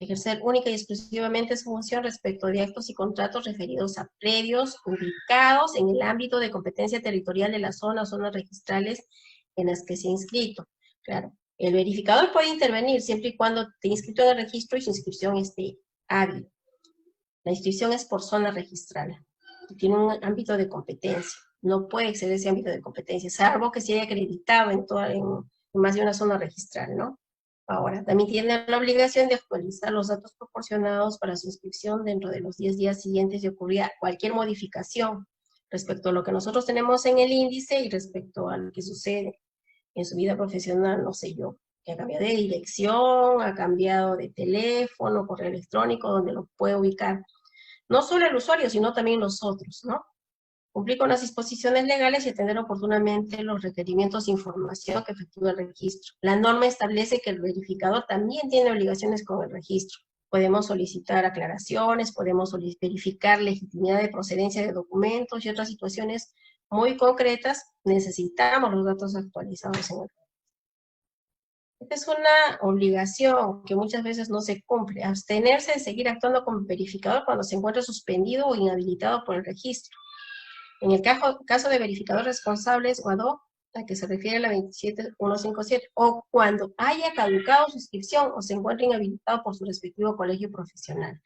Ejercer única y exclusivamente su función respecto de actos y contratos referidos a predios ubicados en el ámbito de competencia territorial de la zona o zonas registrales en las que se ha inscrito. Claro, el verificador puede intervenir siempre y cuando esté inscrito en el registro y su inscripción esté hábil. La inscripción es por zona registral, tiene un ámbito de competencia, no puede exceder ese ámbito de competencia, salvo que se haya acreditado en más de una zona registral, ¿no? Ahora, también tiene la obligación de actualizar los datos proporcionados para su inscripción dentro de los 10 días siguientes de ocurrir cualquier modificación respecto a lo que nosotros tenemos en el índice y respecto a lo que sucede en su vida profesional, no sé yo, que ha cambiado de dirección, ha cambiado de teléfono, correo electrónico, donde lo puede ubicar. No solo el usuario, sino también nosotros, ¿no? cumplir con las disposiciones legales y atender oportunamente los requerimientos de información que efectúa el registro. La norma establece que el verificador también tiene obligaciones con el registro. Podemos solicitar aclaraciones, podemos verificar legitimidad de procedencia de documentos y otras situaciones muy concretas. Necesitamos los datos actualizados en el registro. Esta es una obligación que muchas veces no se cumple. Abstenerse de seguir actuando como verificador cuando se encuentre suspendido o inhabilitado por el registro. En el caso de verificadores responsables o ad hoc, a que se refiere la 27157, o cuando haya caducado su inscripción o se encuentre inhabilitado por su respectivo colegio profesional.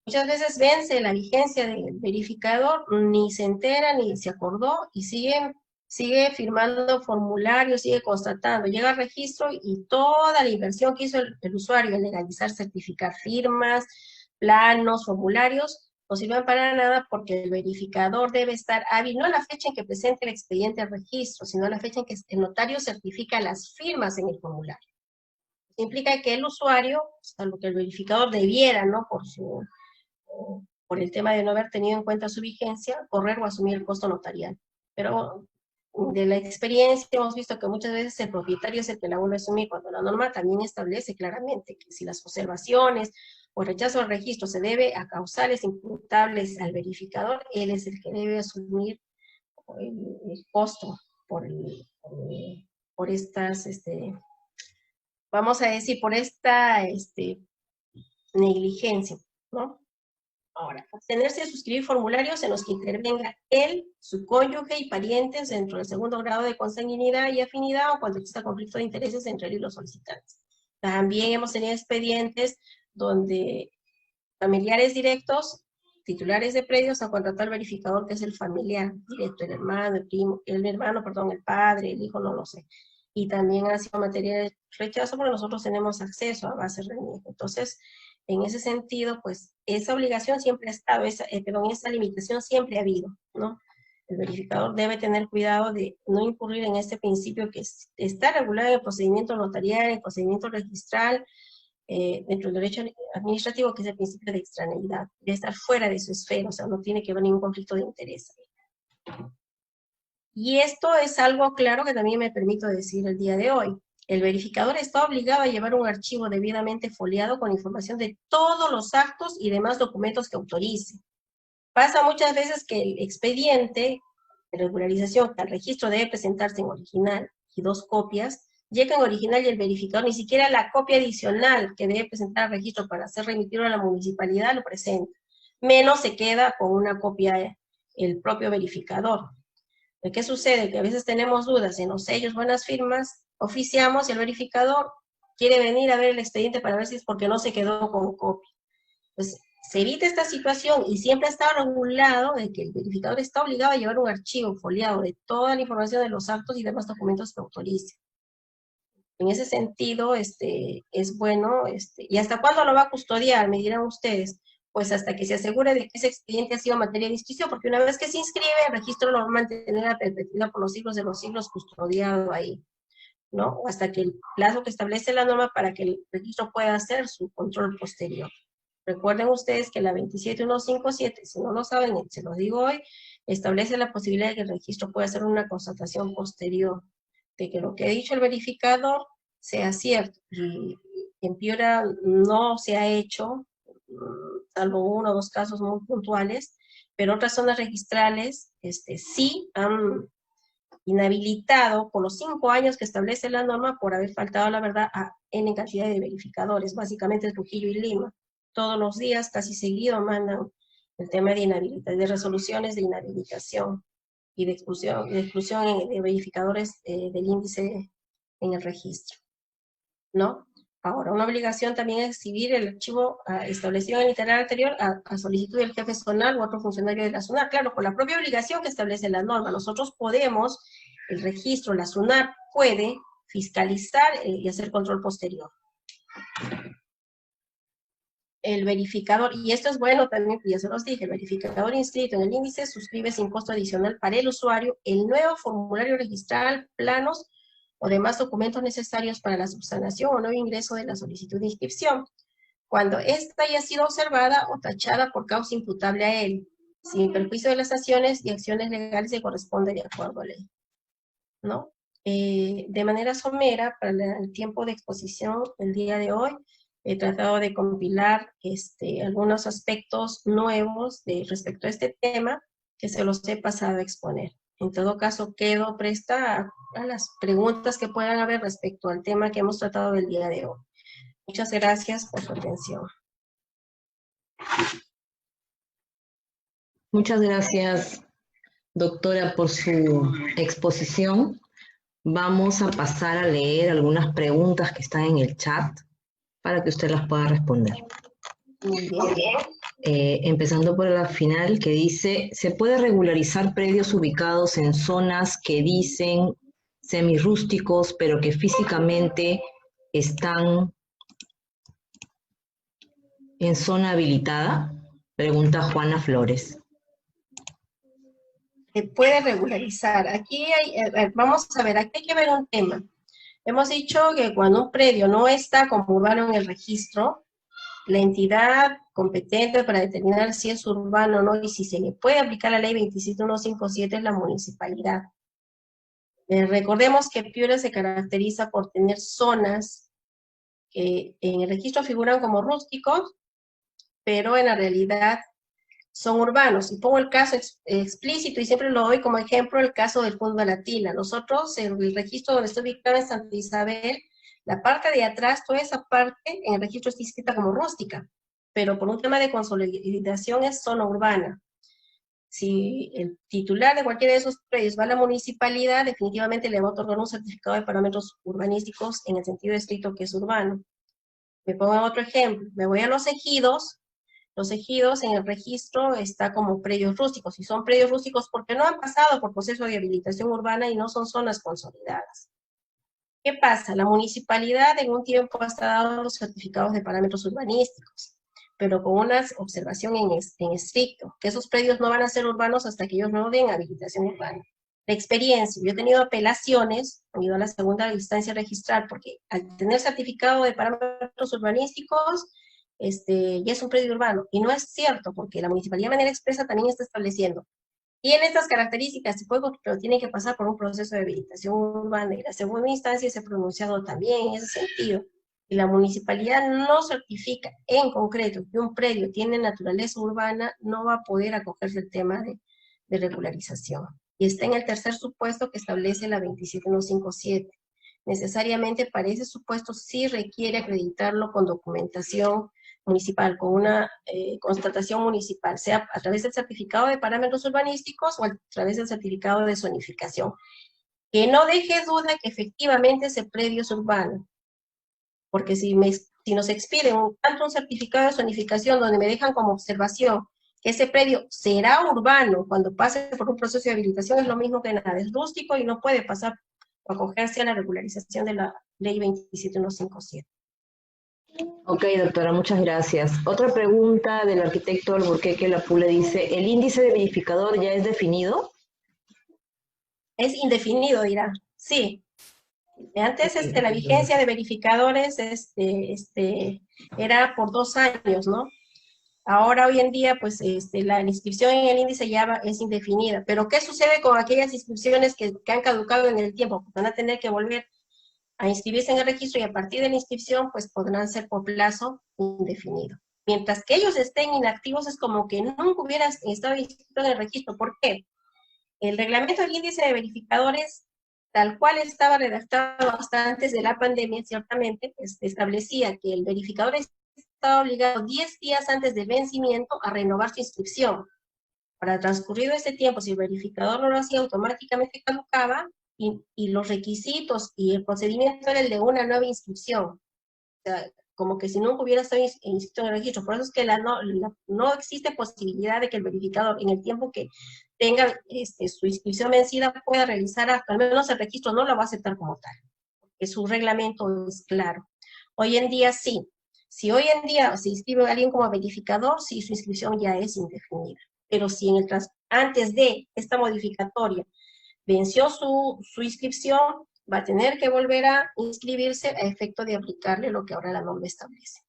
Muchas veces vence la vigencia del verificador, ni se entera ni se acordó y sigue firmando formularios, sigue constatando, llega al registro y toda la inversión que hizo el usuario en legalizar, certificar firmas, planos, formularios, no sirven para nada porque el verificador debe estar hábil, no a la fecha en que presente el expediente al registro, sino a la fecha en que el notario certifica las firmas en el formulario. Eso implica que el usuario, a lo que el verificador debiera, ¿no? Por el tema de no haber tenido en cuenta su vigencia, correr o asumir el costo notarial. Pero de la experiencia hemos visto que muchas veces el propietario es el que la vuelve a asumir, cuando la norma también establece claramente que si las observaciones o rechazo al registro se debe a causales imputables al verificador, él es el que debe asumir el costo por estas, vamos a decir, por esta negligencia, ¿no? Ahora, abstenerse de suscribir formularios en los que intervenga él, su cónyuge y parientes dentro del segundo grado de consanguinidad y afinidad o cuando exista conflicto de intereses entre él y los solicitantes. También hemos tenido expedientes donde familiares directos, titulares de predios, han contratado al verificador que es el familiar directo, el hermano, el primo, el padre, el hijo, no lo sé. Y también ha sido materia de rechazo porque nosotros tenemos acceso a bases RENIEC. Entonces, en ese sentido, pues, esa obligación siempre ha estado, esa limitación siempre ha habido, ¿no? El verificador debe tener cuidado de no incurrir en este principio que está regulado en el procedimiento notarial, en el procedimiento registral, dentro del derecho administrativo, que es el principio de extraneidad, de estar fuera de su esfera, o sea, no tiene que haber ningún conflicto de interés. Y esto es algo claro que también me permito decir el día de hoy. El verificador está obligado a llevar un archivo debidamente foliado con información de todos los actos y demás documentos que autorice. Pasa muchas veces que el expediente de regularización que al registro debe presentarse en original y 2 copias, llega en original y el verificador ni siquiera la copia adicional que debe presentar al registro para ser remitido a la municipalidad lo presenta. Menos se queda con una copia el propio verificador. ¿Qué sucede? Que a veces tenemos dudas en los sellos, buenas firmas, oficiamos y el verificador quiere venir a ver el expediente para ver si es porque no se quedó con copia. Pues se evita esta situación y siempre está regulado de que el verificador está obligado a llevar un archivo foliado de toda la información de los actos y demás documentos que autorice. En ese sentido, es bueno, ¿y hasta cuándo lo va a custodiar? Me dirán ustedes. Pues hasta que se asegure de que ese expediente ha sido materia de inscripción, porque una vez que se inscribe, el registro lo va a mantener a perpetuidad por los siglos de los siglos custodiado ahí, ¿no? O hasta que el plazo que establece la norma para que el registro pueda hacer su control posterior. Recuerden ustedes que la 27157, si no lo saben, se los digo hoy, establece la posibilidad de que el registro pueda hacer una constatación posterior, de que lo que ha dicho el verificador sea cierto. Y en Piura no se ha hecho, salvo 1 o 2 casos muy puntuales, pero otras zonas registrales sí han inhabilitado por los 5 años que establece la norma por haber faltado a la verdad a N cantidad de verificadores, básicamente Trujillo y Lima. Todos los días, casi seguido, mandan el tema de inhabilitación, de resoluciones de inhabilitación y de exclusión de verificadores del índice en el registro, ¿no? Ahora, una obligación también es exhibir el archivo establecido en el literal anterior a solicitud del jefe zonal u otro funcionario de la SUNAT. Claro, con la propia obligación que establece la norma. Nosotros podemos, el registro, la SUNAT puede fiscalizar y hacer control posterior. El verificador, y esto es bueno también, ya se los dije, el verificador inscrito en el índice suscribe sin costo adicional para el usuario el nuevo formulario registral, planos o demás documentos necesarios para la subsanación o nuevo ingreso de la solicitud de inscripción, cuando ésta haya sido observada o tachada por causa imputable a él. sin perjuicio de las sanciones y acciones legales que corresponden de acuerdo a ley, ¿no? De manera somera, para el tiempo de exposición el día de hoy, he tratado de compilar algunos aspectos nuevos respecto a este tema que se los he pasado a exponer. En todo caso, quedo presta a las preguntas que puedan haber respecto al tema que hemos tratado el día de hoy. Muchas gracias por su atención. Muchas gracias, doctora, por su exposición. Vamos a pasar a leer algunas preguntas que están en el chat para que usted las pueda responder. Muy bien. Empezando por la final, que dice, ¿se puede regularizar predios ubicados en zonas que dicen semirrústicos, pero que físicamente están en zona habilitada? Pregunta Juana Flores. Se puede regularizar. Aquí vamos a ver, aquí hay que ver un tema. Hemos dicho que cuando un predio no está como urbano en el registro, la entidad competente para determinar si es urbano o no y si se le puede aplicar la ley 27157 es la municipalidad. Recordemos que Piura se caracteriza por tener zonas que en el registro figuran como rústicos, pero en la realidad son urbanos. Y pongo el caso explícito y siempre lo doy como ejemplo el caso del Fondo de la Tila. Nosotros, en el registro donde estoy ubicada en Santa Isabel, la parte de atrás, toda esa parte en el registro está inscrita como rústica, pero por un tema de consolidación es zona urbana. Si el titular de cualquiera de esos predios va a la municipalidad, definitivamente le va a otorgar un certificado de parámetros urbanísticos en el sentido estricto que es urbano. Me pongo otro ejemplo, me voy a los ejidos en el registro está como predios rústicos, y son predios rústicos porque no han pasado por proceso de habilitación urbana y no son zonas consolidadas. ¿Qué pasa? La municipalidad en un tiempo ha estado los certificados de parámetros urbanísticos, pero con una observación en estricto, que esos predios no van a ser urbanos hasta que ellos no den habilitación urbana. La experiencia, yo he tenido apelaciones, he ido a la segunda instancia registral, porque al tener certificado de parámetros urbanísticos, ya es un predio urbano, y no es cierto, porque la municipalidad de manera expresa también está estableciendo tiene estas características, pero tiene que pasar por un proceso de habilitación urbana, y la segunda instancia se ha pronunciado también en ese sentido. Y la municipalidad no certifica en concreto que un predio tiene naturaleza urbana, no va a poder acogerse el tema de regularización. Y está en el tercer supuesto que establece la 27157. Necesariamente para ese supuesto sí requiere acreditarlo con documentación municipal, con una constatación municipal, sea a través del certificado de parámetros urbanísticos o a través del certificado de zonificación. Que no deje duda que efectivamente ese predio es urbano, porque si nos expiden tanto un certificado de zonificación donde me dejan como observación que ese predio será urbano cuando pase por un proceso de habilitación, es lo mismo que nada, es rústico y no puede pasar o acogerse a la regularización de la ley 27157. Ok, doctora, muchas gracias. Otra pregunta del arquitecto Alburquerque Lapule dice, ¿el índice de verificador ya es definido? Es indefinido, dirá. Sí. Antes la vigencia de verificadores era por 2 años, ¿no? Ahora, hoy en día, pues la inscripción en el índice ya es indefinida. Pero, ¿qué sucede con aquellas inscripciones que han caducado en el tiempo? Van a tener que volver a inscribirse en el registro y a partir de la inscripción, pues podrán ser por plazo indefinido. Mientras que ellos estén inactivos, es como que nunca hubieran estado inscritos en el registro. ¿Por qué? El reglamento del índice de verificadores, tal cual estaba redactado hasta antes de la pandemia, ciertamente, establecía que el verificador estaba obligado 10 días antes del vencimiento a renovar su inscripción. Para transcurrido este tiempo, si el verificador no lo hacía, automáticamente caducaba y los requisitos y el procedimiento era el de una nueva inscripción. O sea, como que si nunca hubiera estado inscrito en el registro. Por eso es que no existe posibilidad de que el verificador, en el tiempo que tenga su inscripción vencida, pueda realizar, al menos el registro no lo va a aceptar como tal, porque su reglamento es claro. Hoy en día sí. Si hoy en día se inscribe a alguien como verificador, sí, su inscripción ya es indefinida. Pero si antes de esta modificatoria venció su inscripción, va a tener que volver a inscribirse a efecto de aplicarle lo que ahora la norma establece.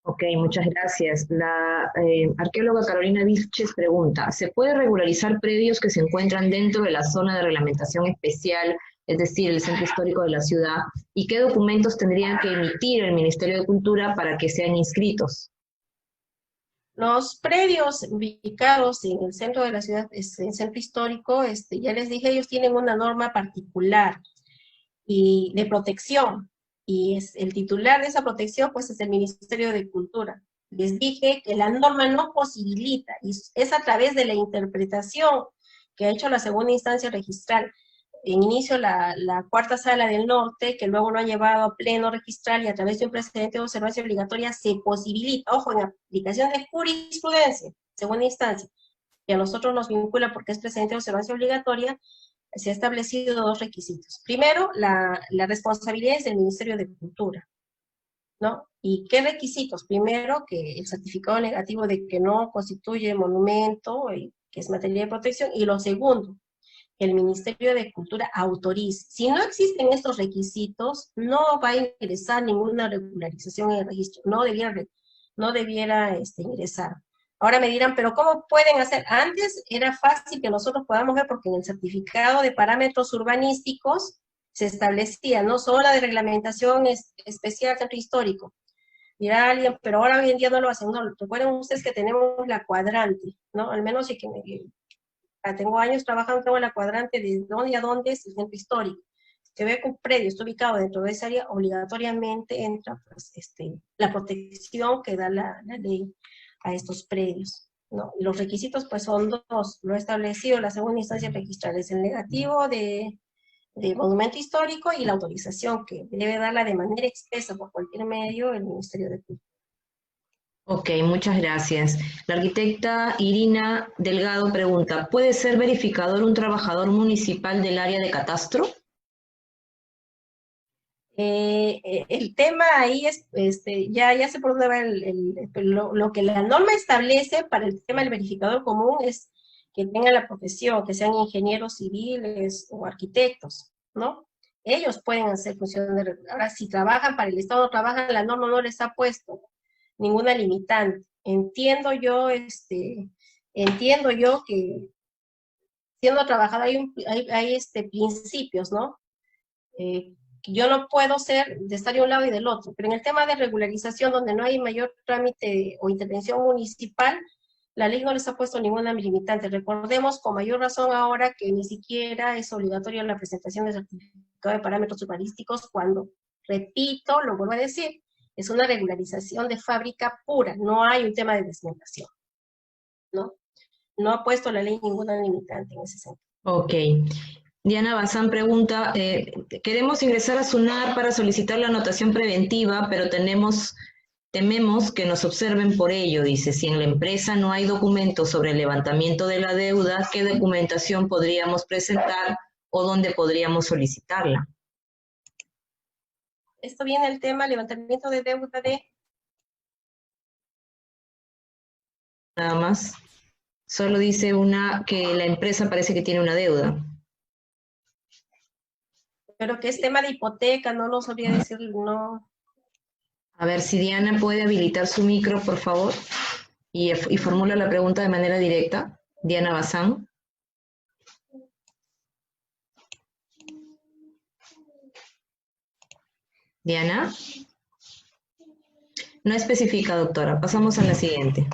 Ok, muchas gracias. La arqueóloga Carolina Vilches pregunta, ¿se puede regularizar predios que se encuentran dentro de la zona de reglamentación especial, es decir, el centro histórico de la ciudad? ¿Y qué documentos tendrían que emitir el Ministerio de Cultura para que sean inscritos? Los predios ubicados en el centro de la ciudad, en el centro histórico, ya les dije, ellos tienen una norma particular y de protección, y es el titular de esa protección, pues es el Ministerio de Cultura. Les dije que la norma no posibilita, y es a través de la interpretación que ha hecho la segunda instancia registral. En inicio la cuarta sala del norte, que luego lo ha llevado a pleno registral y a través de un precedente de observancia obligatoria se posibilita, ojo, en aplicación de jurisprudencia, segunda instancia, que a nosotros nos vincula porque es precedente de observancia obligatoria, se ha establecido dos requisitos. Primero, la responsabilidad es del Ministerio de Cultura, ¿no? ¿Y qué requisitos? Primero, que el certificado negativo de que no constituye monumento, que es materia de protección, y lo segundo, que el Ministerio de Cultura autorice. Si no existen estos requisitos, no va a ingresar ninguna regularización en el registro, no debiera ingresar. Ahora me dirán, pero ¿cómo pueden hacer? Antes era fácil que nosotros podamos ver, porque en el certificado de parámetros urbanísticos se establecía, ¿no? Zona de reglamentación especial centro histórico. Dirá alguien, pero ahora hoy en día no lo hacen. No, recuerden ustedes que tenemos la cuadrante, ¿no? Al menos si que tengo años trabajando, tengo la cuadrante de dónde a dónde es el centro histórico. Se ve que un predio está ubicado dentro de esa área, obligatoriamente entra pues, la protección que da la ley a estos predios, ¿no? Y los requisitos pues son dos, lo ha establecido la segunda instancia registral, es el negativo de monumento histórico y la autorización que debe darla de manera expresa por cualquier medio el Ministerio de Cultura. Ok, muchas gracias. La arquitecta Irina Delgado pregunta, ¿puede ser verificador un trabajador municipal del área de catastro? El tema ahí es, ya sé por dónde va lo que la norma establece para el tema del verificador común es que tengan la profesión, que sean ingenieros civiles o arquitectos, ¿no? Ellos pueden hacer función de... Ahora, si trabajan para el Estado, trabajan, la norma no les ha puesto ninguna limitante. Entiendo yo que siendo trabajador hay principios, ¿no? Yo no puedo ser de estar de un lado y del otro, pero en el tema de regularización, donde no hay mayor trámite o intervención municipal, la ley no les ha puesto ninguna limitante. Recordemos con mayor razón ahora que ni siquiera es obligatoria la presentación de certificado de parámetros urbanísticos cuando, repito, lo vuelvo a decir, es una regularización de fábrica pura, no hay un tema de desmembración, ¿no? No ha puesto la ley ninguna limitante en ese sentido. Ok. Diana Bazán pregunta, queremos ingresar a SUNAR para solicitar la anotación preventiva, pero tememos que nos observen por ello. Dice, si en la empresa no hay documentos sobre el levantamiento de la deuda, ¿qué documentación podríamos presentar o dónde podríamos solicitarla? Esto viene el tema levantamiento de deuda de... Nada más. Solo dice que la empresa parece que tiene una deuda. Pero que es tema de hipoteca, no lo sabría decir, no. A ver si Diana puede habilitar su micro, por favor, y formula la pregunta de manera directa. Diana Bazán. Diana. No especifica, doctora. Pasamos a la siguiente.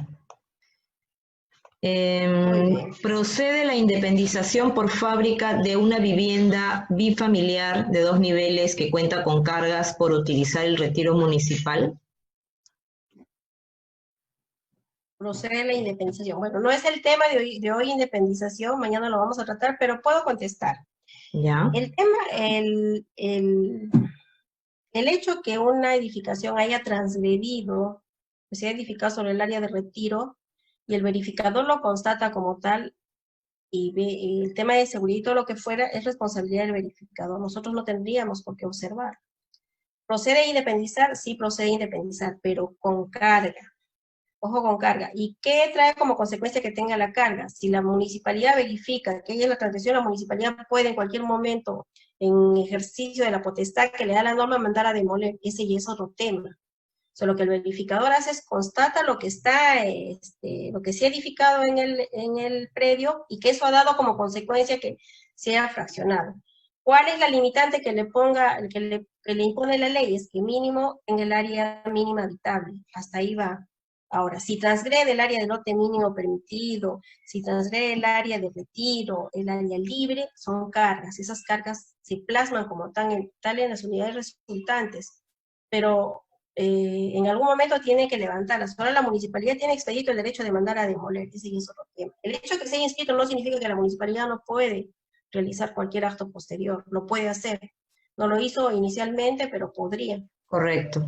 Procede la independización por fábrica de una vivienda bifamiliar de 2 niveles que cuenta con cargas por utilizar el retiro municipal. Procede la independización. Bueno, no es el tema de hoy independización, mañana lo vamos a tratar, pero puedo contestar. Ya. El tema, el hecho que una edificación haya transgredido, se haya edificado sobre el área de retiro, y el verificador lo constata como tal, y el tema de seguridad y todo lo que fuera, es responsabilidad del verificador. Nosotros no tendríamos por qué observar. ¿Procede a independizar? Sí, procede a independizar, pero con carga. Ojo con carga. ¿Y qué trae como consecuencia que tenga la carga? Si la municipalidad verifica que hay la transgresión, la municipalidad puede en cualquier momento, en ejercicio de la potestad que le da la norma, mandar a demoler. Ese ya es otro tema. Solo que el verificador hace es constata lo que está, lo que se ha edificado en el predio y que eso ha dado como consecuencia que sea fraccionado. ¿Cuál es la limitante que le ponga, que le impone la ley? Es que mínimo en el área mínima habitable. Hasta ahí va. Ahora, si transgrede el área de lote mínimo permitido, si transgrede el área de retiro, el área libre, son cargas. Esas cargas se plasman como tal en las unidades resultantes. Pero en algún momento tiene que levantarlas. Ahora la municipalidad tiene expedito el derecho de mandar a demoler, ese es otro tema. El hecho de que se haya inscrito no significa que la municipalidad no puede realizar cualquier acto posterior, lo puede hacer. No lo hizo inicialmente, pero podría. Correcto.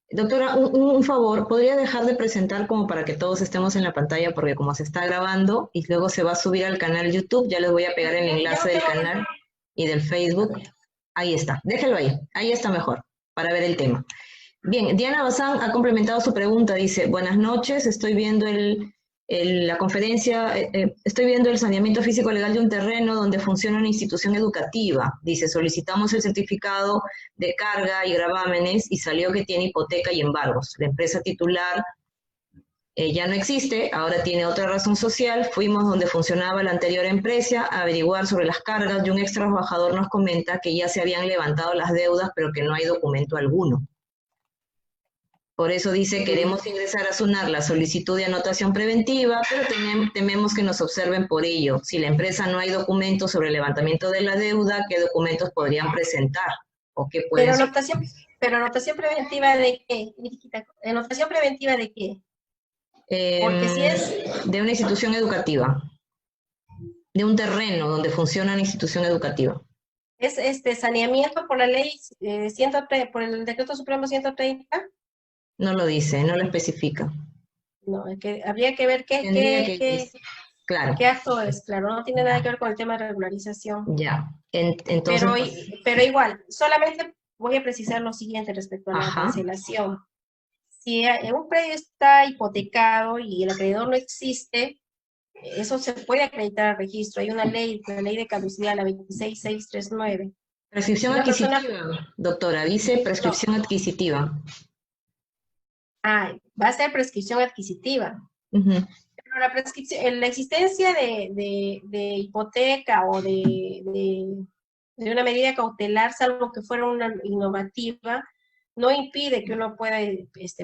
Doctora, un favor, ¿podría dejar de presentar como para que todos estemos en la pantalla? Porque como se está grabando y luego se va a subir al canal YouTube, ya les voy a pegar el enlace del canal y del Facebook. Ahí está, déjelo ahí, ahí está mejor, para ver el tema. Bien, Diana Bazán ha complementado su pregunta, dice, buenas noches, estoy viendo la conferencia, estoy viendo el saneamiento físico legal de un terreno donde funciona una institución educativa. Dice, solicitamos el certificado de carga y gravámenes y salió que tiene hipoteca y embargos. La empresa titular ya no existe, ahora tiene otra razón social. Fuimos donde funcionaba la anterior empresa a averiguar sobre las cargas y un ex trabajador nos comenta que ya se habían levantado las deudas, pero que no hay documento alguno. Por eso dice, queremos ingresar a SUNAR la solicitud de anotación preventiva, pero tememos que nos observen por ello. Si la empresa no hay documentos sobre el levantamiento de la deuda, ¿qué documentos podrían presentar? ¿O qué pueden pero anotación preventiva de qué? ¿Anotación preventiva de qué? Porque si es... De una institución educativa, de un terreno donde funciona una institución educativa. Es saneamiento por la ley 130, por el decreto supremo 130. No lo dice, no lo especifica. No, es que habría que ver claro. qué acto es, claro, no tiene nada que ver con el tema de regularización. Ya, entonces... Pero igual, solamente voy a precisar lo siguiente respecto a la cancelación. Si un predio está hipotecado y el acreedor no existe, eso se puede acreditar al registro. Hay una ley, la ley de caducidad, la 26639. Prescripción adquisitiva, doctora, dice prescripción adquisitiva. Va a ser prescripción adquisitiva. Pero la existencia de hipoteca o de una medida cautelar, salvo que fuera una innovativa, no impide que uno pueda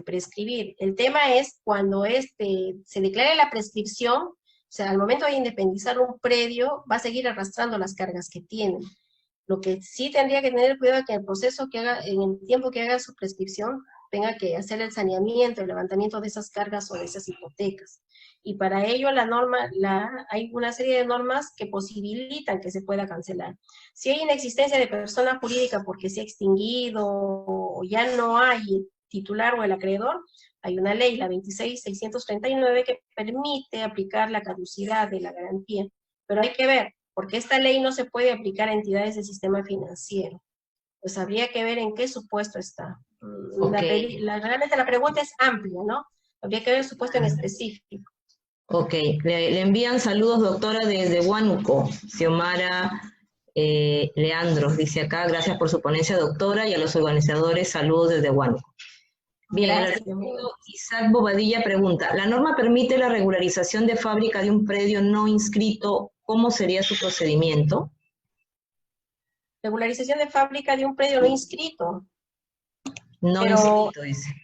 prescribir. El tema es cuando se declare la prescripción, o sea, al momento de independizar un predio, va a seguir arrastrando las cargas que tiene. Lo que sí tendría que tener cuidado es que el proceso que haga, en el tiempo que haga su prescripción, tenga que hacer el saneamiento, el levantamiento de esas cargas o de esas hipotecas. Y para ello hay una serie de normas que posibilitan que se pueda cancelar. Si hay inexistencia de persona jurídica porque se ha extinguido o ya no hay titular o el acreedor, hay una ley, la 26639, que permite aplicar la caducidad de la garantía. Pero hay que ver, porque esta ley no se puede aplicar a entidades del sistema financiero. Pues habría que ver en qué supuesto está. Realmente la pregunta es amplia, ¿no? Habría que ver el supuesto en específico. Ok, le envían saludos, doctora, desde Huánuco. Xiomara Leandros dice acá, gracias por su ponencia, doctora, y a los organizadores, saludos desde Huánuco. Bien, Isaac Bobadilla pregunta, ¿la norma permite la regularización de fábrica de un predio no inscrito? ¿Cómo sería su procedimiento? Regularización de fábrica de un predio no inscrito. No inscrito, dice.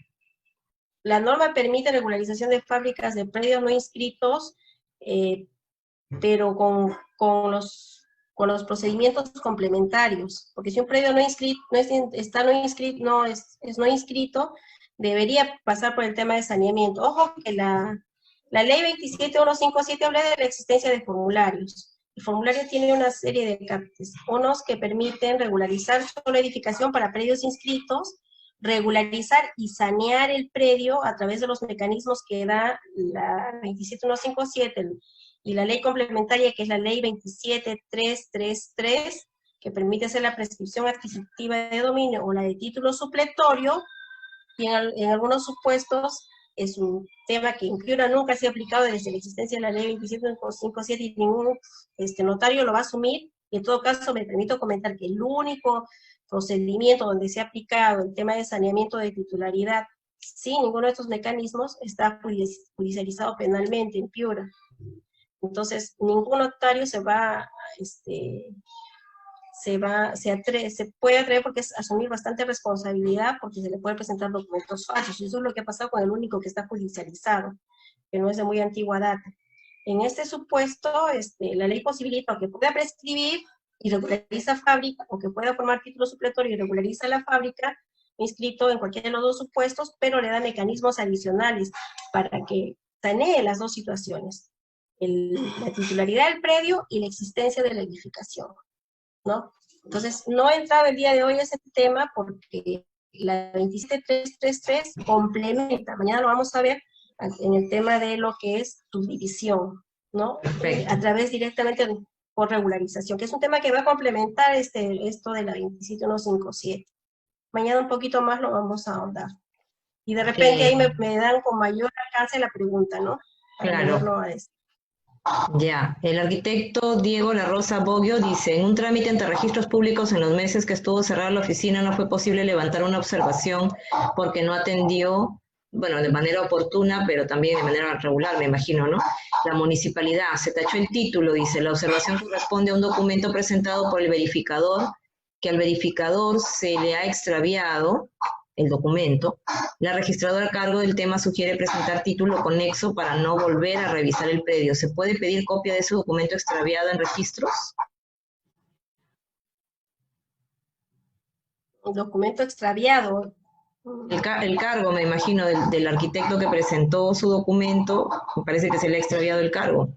La norma permite regularización de fábricas de predios no inscritos, pero con los procedimientos complementarios, porque si un predio no inscrito, debería pasar por el tema de saneamiento. Ojo que la ley 27157 habla de la existencia de formularios. El formulario tiene una serie de cartas, unos que permiten regularizar solo edificación para predios inscritos, regularizar y sanear el predio a través de los mecanismos que da la 27157 y la ley complementaria, que es la ley 27333, que permite hacer la prescripción adquisitiva de dominio o la de título supletorio, y en algunos supuestos es un tema que en Piura nunca se ha aplicado desde la existencia de la ley 27557 y ningún notario lo va a asumir. Y en todo caso me permito comentar que el único procedimiento donde se ha aplicado el tema de saneamiento de titularidad sí, ninguno de estos mecanismos está judicializado penalmente en Piura. Entonces, ningún notario se puede atrever porque es asumir bastante responsabilidad porque se le puede presentar documentos falsos. Y eso es lo que ha pasado con el único que está judicializado, que no es de muy antigua data. En este supuesto, la ley posibilita o que pueda prescribir y regulariza fábrica, o que pueda formar título supletorio y regulariza la fábrica, inscrito en cualquiera de los dos supuestos, pero le da mecanismos adicionales para que sanee las dos situaciones, la titularidad del predio y la existencia de la edificación, ¿no? Entonces, no he entrado el día de hoy a ese tema porque la 27333 complementa, mañana lo vamos a ver, en el tema de lo que es subdivisión, ¿no? A través directamente por regularización, que es un tema que va a complementar esto de la 27157. Mañana un poquito más lo vamos a ahondar. Y de repente ahí me dan con mayor alcance la pregunta, ¿no? Para claro. Ya, el arquitecto Diego La Rosa Boggio dice, en un trámite ante registros públicos en los meses que estuvo cerrada la oficina no fue posible levantar una observación porque no atendió, bueno, de manera oportuna, pero también de manera regular, me imagino, ¿no? La municipalidad, se tachó el título, dice, la observación corresponde a un documento presentado por el verificador, que al verificador se le ha extraviado el documento. La registradora a cargo del tema sugiere presentar título conexo para no volver a revisar el predio. ¿Se puede pedir copia de ese documento extraviado en registros? Un documento extraviado. El cargo, me imagino, del arquitecto que presentó su documento, me parece que se le ha extraviado el cargo.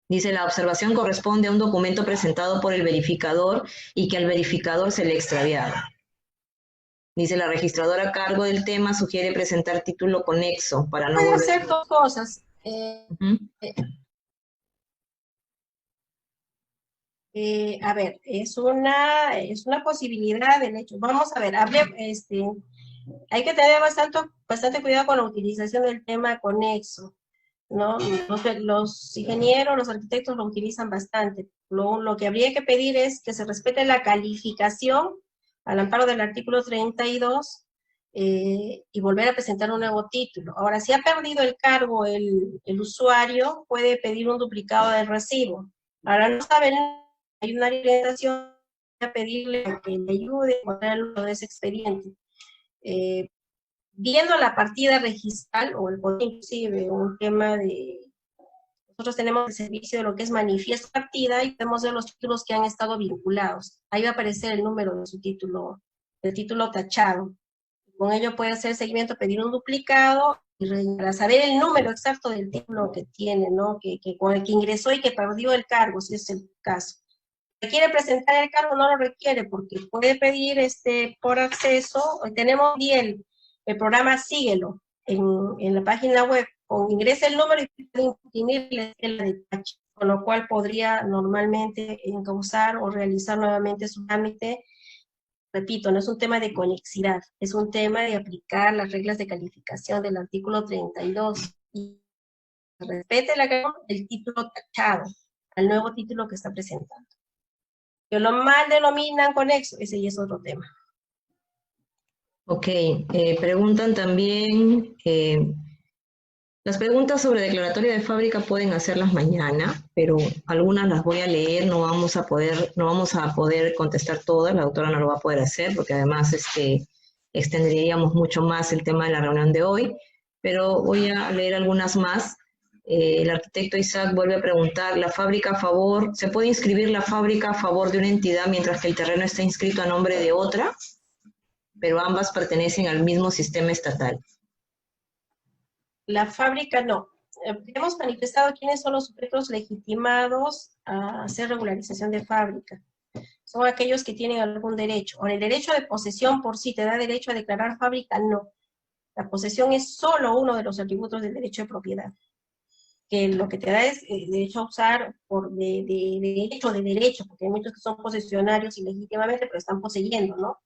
Dice, la observación corresponde a un documento presentado por el verificador y que al verificador se le ha extraviado. Dice, la registradora a cargo del tema sugiere presentar título conexo para no volver. Puede hacer dos cosas. A ver, es una posibilidad del hecho. Vamos a ver, hay que tener bastante cuidado con la utilización del tema conexo, ¿no? Los ingenieros, los arquitectos lo utilizan bastante. Lo que habría que pedir es que se respete la calificación al amparo del artículo 32 y volver a presentar un nuevo título. Ahora, si ha perdido el cargo el usuario, puede pedir un duplicado del recibo. Ahora, no saben, hay una orientación a pedirle que le ayude a encontrar de ese expediente. Viendo la partida registral, o inclusive un tema de... Nosotros tenemos el servicio de lo que es manifiesto partida y podemos ver los títulos que han estado vinculados. Ahí va a aparecer el número de su título, el título tachado. Con ello puede hacer seguimiento, pedir un duplicado y para saber el número exacto del título que tiene, ¿no? Con el que ingresó y que perdió el cargo, si es el caso. ¿Quiere presentar el cargo? No lo requiere porque puede pedir por acceso. Tenemos bien el programa Síguelo en la página web. Ingresa el número y puede imprimir el detalle, con lo cual podría normalmente encauzar o realizar nuevamente su trámite. Repito, no es un tema de conexidad, es un tema de aplicar las reglas de calificación del artículo 32 y respete el título tachado al nuevo título que está presentando. Que lo mal denominan conexo, ese ya es otro tema. Ok, preguntan también, las preguntas sobre declaratoria de fábrica pueden hacerlas mañana, pero algunas las voy a leer, no vamos a poder contestar todas, la doctora no lo va a poder hacer, porque además extenderíamos mucho más el tema de la reunión de hoy, pero voy a leer algunas más. El arquitecto Isaac vuelve a preguntar, ¿se puede inscribir la fábrica a favor de una entidad mientras que el terreno está inscrito a nombre de otra? Pero ambas pertenecen al mismo sistema estatal. La fábrica no. Hemos manifestado quiénes son los sujetos legitimados a hacer regularización de fábrica. Son aquellos que tienen algún derecho. O el derecho de posesión por sí te da derecho a declarar fábrica, no. La posesión es solo uno de los atributos del derecho de propiedad. Que lo que te da es derecho a usar de derecho, porque hay muchos que son posesionarios ilegítimamente, pero están poseyendo, ¿no?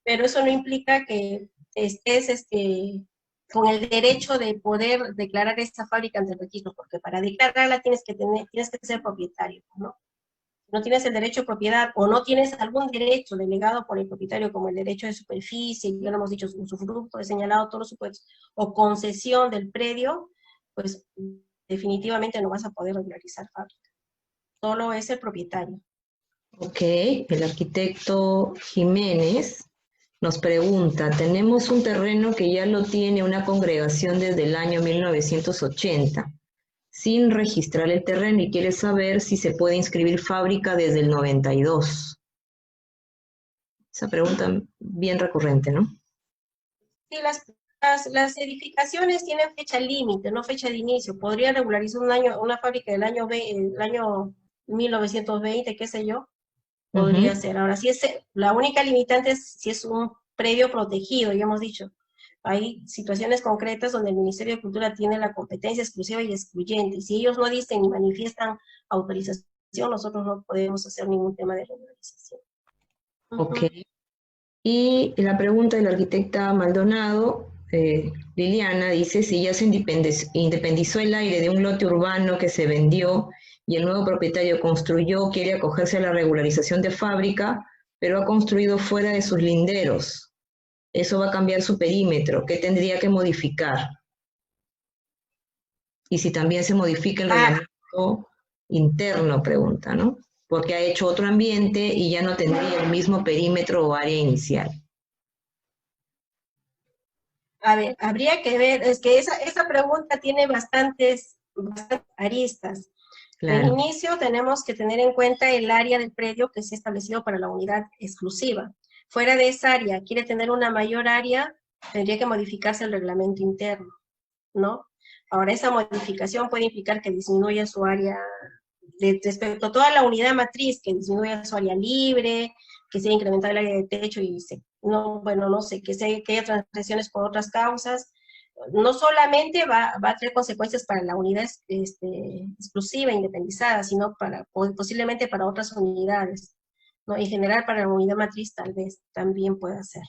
Pero eso no implica que estés con el derecho de poder declarar esta fábrica ante el registro, porque para declararla tienes que ser propietario, ¿no? no tienes el derecho de propiedad o no tienes algún derecho delegado por el propietario, como el derecho de superficie, ya lo hemos dicho, usufructo, he señalado todos los supuestos, o concesión del predio, pues definitivamente no vas a poder regularizar fábrica. Solo es el propietario. Ok, el arquitecto Jiménez nos pregunta, tenemos un terreno que ya lo tiene una congregación desde el año 1980, sin registrar el terreno y quiere saber si se puede inscribir fábrica desde el 92. Esa pregunta bien recurrente, ¿no? Sí, las edificaciones tienen fecha límite, no fecha de inicio. Podría regularizar una fábrica del año, el año 1920, qué sé yo, podría ser. Ahora, si es, la única limitante es si es un predio protegido, ya hemos dicho. Hay situaciones concretas donde el Ministerio de Cultura tiene la competencia exclusiva y excluyente. Y si ellos no dicen ni manifiestan autorización, nosotros no podemos hacer ningún tema de regularización. Ok. Y la pregunta de la arquitecta Maldonado, Liliana, dice si ya se independizó el aire de un lote urbano que se vendió y el nuevo propietario construyó, quiere acogerse a la regularización de fábrica, pero ha construido fuera de sus linderos. Eso va a cambiar su perímetro. ¿Qué tendría que modificar? Y si también se modifica el reglamento interno, pregunta, ¿no? Porque ha hecho otro ambiente y ya no tendría el mismo perímetro o área inicial. A ver, habría que ver, es que esa pregunta tiene bastantes aristas. Claro. De inicio tenemos que tener en cuenta el área del predio que se ha establecido para la unidad exclusiva. Fuera de esa área, quiere tener una mayor área, tendría que modificarse el reglamento interno, ¿no? Ahora, esa modificación puede implicar que disminuya su área respecto a toda la unidad matriz, que disminuya su área libre, que se haya incrementado el área de techo y no sé, que haya transgresiones por otras causas. No solamente va a tener consecuencias para la unidad exclusiva, independizada, sino posiblemente para otras unidades, ¿no? En general, para la unidad matriz tal vez también pueda ser.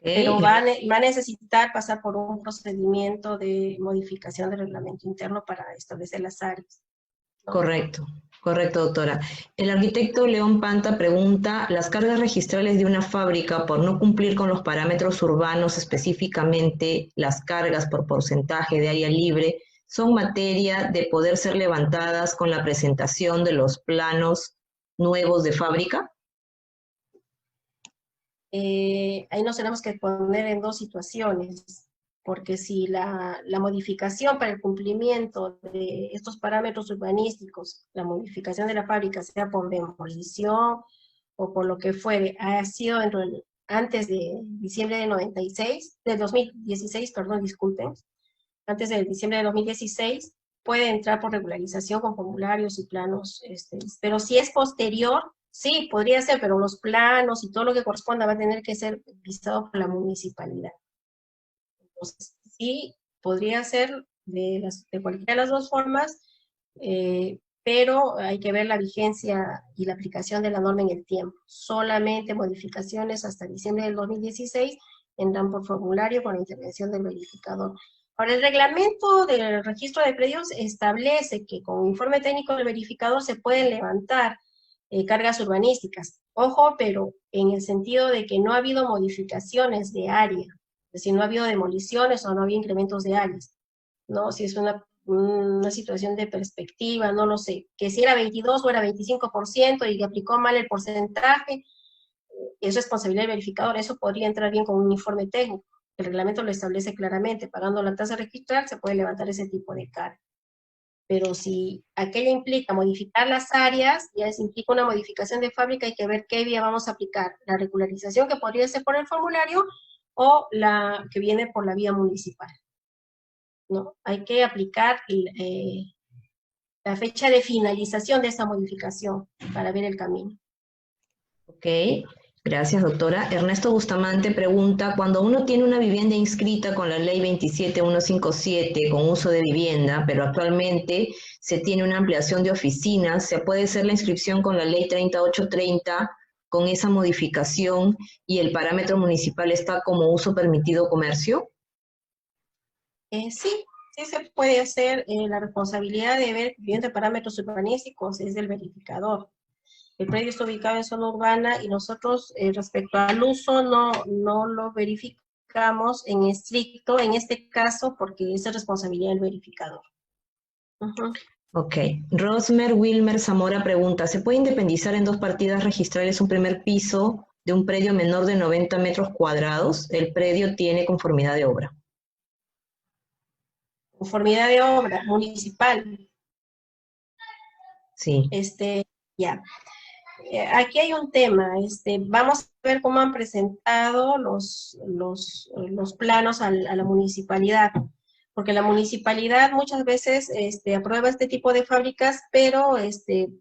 Pero va a necesitar pasar por un procedimiento de modificación del reglamento interno para establecer las áreas, ¿no? Correcto, correcto, doctora. El arquitecto León Panta pregunta, ¿las cargas registrales de una fábrica por no cumplir con los parámetros urbanos, específicamente las cargas por porcentaje de área libre, son materia de poder ser levantadas con la presentación de los planos nuevos de fábrica? Ahí nos tenemos que poner en dos situaciones, porque si la modificación para el cumplimiento de estos parámetros urbanísticos, la modificación de la fábrica, sea por demolición o por lo que fuere, ha sido antes de diciembre de 2016, perdón, disculpen, antes de diciembre de 2016, puede entrar por regularización con formularios y planos, pero si es posterior, sí, podría ser, pero los planos y todo lo que corresponda va a tener que ser visado por la municipalidad. Entonces, sí, podría ser de cualquiera de las dos formas, pero hay que ver la vigencia y la aplicación de la norma en el tiempo. Solamente modificaciones hasta diciembre del 2016 entran por formulario con la intervención del verificador. Ahora, el reglamento del registro de predios establece que con informe técnico del verificador se pueden levantar cargas urbanísticas. Ojo, pero en el sentido de que no ha habido modificaciones de área, es decir, no ha habido demoliciones o no ha habido incrementos de áreas, ¿no? Si es una situación de perspectiva, no lo sé, que si era 22 o era 25% y le aplicó mal el porcentaje, es responsabilidad del verificador, eso podría entrar bien con un informe técnico. El reglamento lo establece claramente, pagando la tasa registral se puede levantar ese tipo de carga. Pero si aquella implica modificar las áreas, ya implica una modificación de fábrica, hay que ver qué vía vamos a aplicar. La regularización que podría ser por el formulario o la que viene por la vía municipal, ¿no? Hay que aplicar la fecha de finalización de esa modificación para ver el camino. Ok, gracias, doctora. Ernesto Bustamante pregunta, cuando uno tiene una vivienda inscrita con la ley 27157 con uso de vivienda, pero actualmente se tiene una ampliación de oficinas, ¿se puede hacer la inscripción con la ley 3830 con esa modificación y el parámetro municipal está como uso permitido comercio? Sí, sí se puede hacer, la responsabilidad de ver cumplimiento de parámetros urbanísticos es del verificador. El predio está ubicado en zona urbana y nosotros respecto al uso no lo verificamos en estricto en este caso porque es responsabilidad del verificador. Ok. Rosmer Wilmer Zamora pregunta, ¿se puede independizar en dos partidas registrales un primer piso de un predio menor de 90 metros cuadrados? El predio tiene conformidad de obra. Conformidad de obra municipal. Sí. Ya. Aquí hay un tema, vamos a ver cómo han presentado los planos a la municipalidad, porque la municipalidad muchas veces aprueba este tipo de fábricas, pero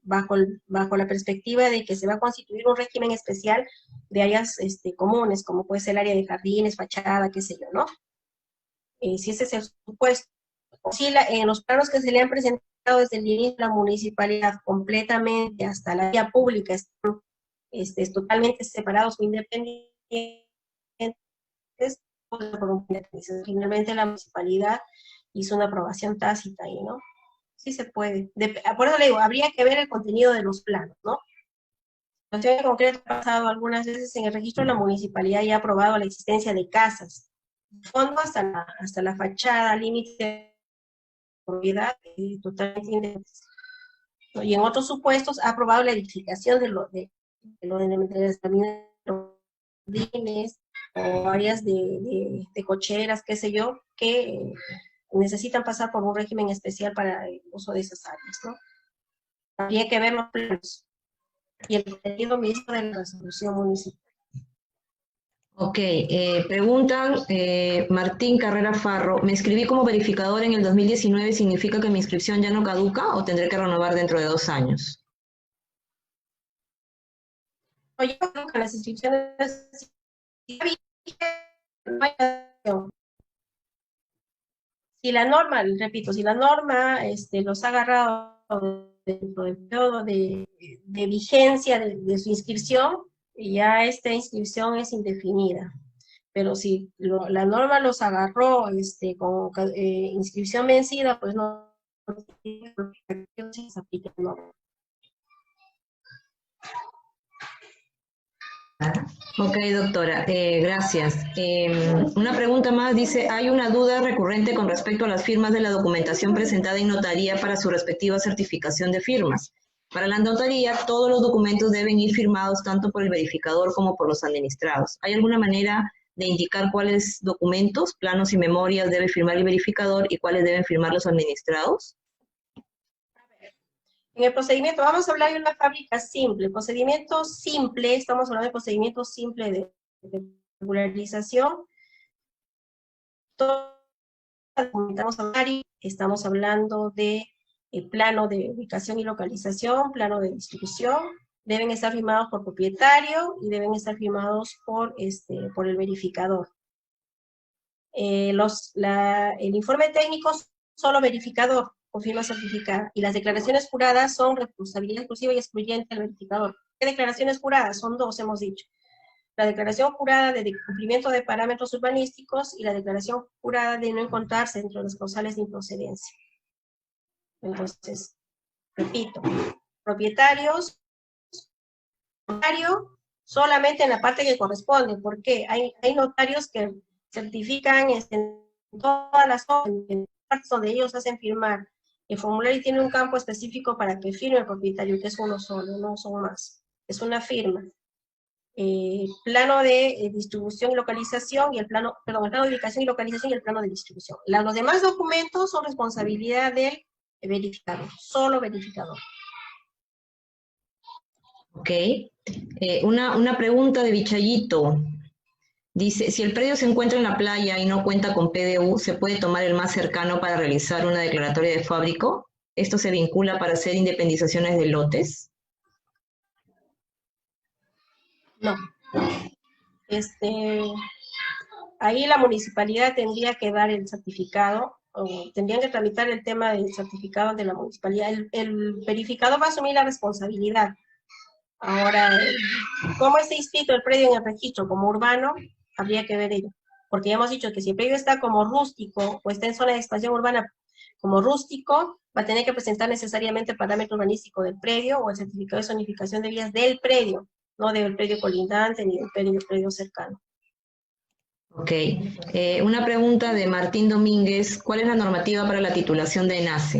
bajo la perspectiva de que se va a constituir un régimen especial de áreas comunes, como puede ser el área de jardines, fachada, qué sé yo, ¿no? Si ese es el supuesto. Sí, en los planos que se le han presentado desde el inicio de la municipalidad completamente hasta la vía pública están totalmente separados o independientes. Finalmente la municipalidad hizo una aprobación tácita ahí, ¿no? Sí se puede. Por eso le digo, habría que ver el contenido de los planos, ¿no? La situación en concreto ha pasado algunas veces en el registro de la municipalidad y ha aprobado la existencia de casas, fondo hasta la fachada, límite propiedad totalmente independiente. Y en otros supuestos ha aprobado la edificación de los jardines o áreas de cocheras, qué sé yo, que necesitan pasar por un régimen especial para el uso de esas áreas, ¿no? Habría que ver los planos y el contenido mismo de la resolución municipal. Ok, preguntan Martín Carrera Farro, ¿me inscribí como verificador en el 2019? ¿Significa que mi inscripción ya no caduca o tendré que renovar dentro de 2 años? Yo creo que las inscripciones, si la norma, repito, si la norma los ha agarrado dentro del periodo de vigencia de su inscripción, ya esta inscripción es indefinida. Pero si la norma los agarró con inscripción vencida, pues no se aplica la norma. Ok, doctora, gracias. Una pregunta más dice, hay una duda recurrente con respecto a las firmas de la documentación presentada en notaría para su respectiva certificación de firmas. Para la notaría, todos los documentos deben ir firmados tanto por el verificador como por los administrados. ¿Hay alguna manera de indicar cuáles documentos, planos y memorias debe firmar el verificador y cuáles deben firmar los administrados? En el procedimiento, vamos a hablar de una fábrica simple. Procedimiento simple, estamos hablando de procedimiento simple de regularización. Estamos hablando de plano de ubicación y localización, plano de distribución. Deben estar firmados por propietario y deben estar firmados por el verificador. El informe técnico, solo verificador con firma certificada. Y las declaraciones juradas son responsabilidad exclusiva y excluyente del verificador. ¿Qué declaraciones juradas? Son dos, hemos dicho. La declaración jurada de cumplimiento de parámetros urbanísticos y la declaración jurada de no encontrarse dentro de las causales de improcedencia. Entonces, repito, propietarios, notario, solamente en la parte que corresponde. ¿Por qué? Hay notarios que certifican en todas las partes donde ellos hacen firmar. El formulario tiene un campo específico para que firme el propietario, que es uno solo, no son más. Es una firma. Plano de distribución y localización y el plano de ubicación y localización y el plano de distribución. Los demás documentos son responsabilidad del verificador, solo verificador. Ok. Una pregunta de Bichayito. Dice, si el predio se encuentra en la playa y no cuenta con PDU, ¿se puede tomar el más cercano para realizar una declaratoria de fábrico? ¿Esto se vincula para hacer independizaciones de lotes? No. Ahí la municipalidad tendría que dar el certificado, o tendrían que tramitar el tema del certificado de la municipalidad. El verificador va a asumir la responsabilidad. Ahora, ¿cómo está inscrito el predio en el registro como urbano? Habría que ver ello. porque ya hemos dicho que si el predio está como rústico o está en zona de expansión urbana como rústico, va a tener que presentar necesariamente el parámetro urbanístico del predio o el certificado de zonificación de vías del predio, no del predio colindante ni del predio cercano. Ok. Una pregunta de Martín Domínguez. ¿Cuál es la normativa para la titulación de ENACE?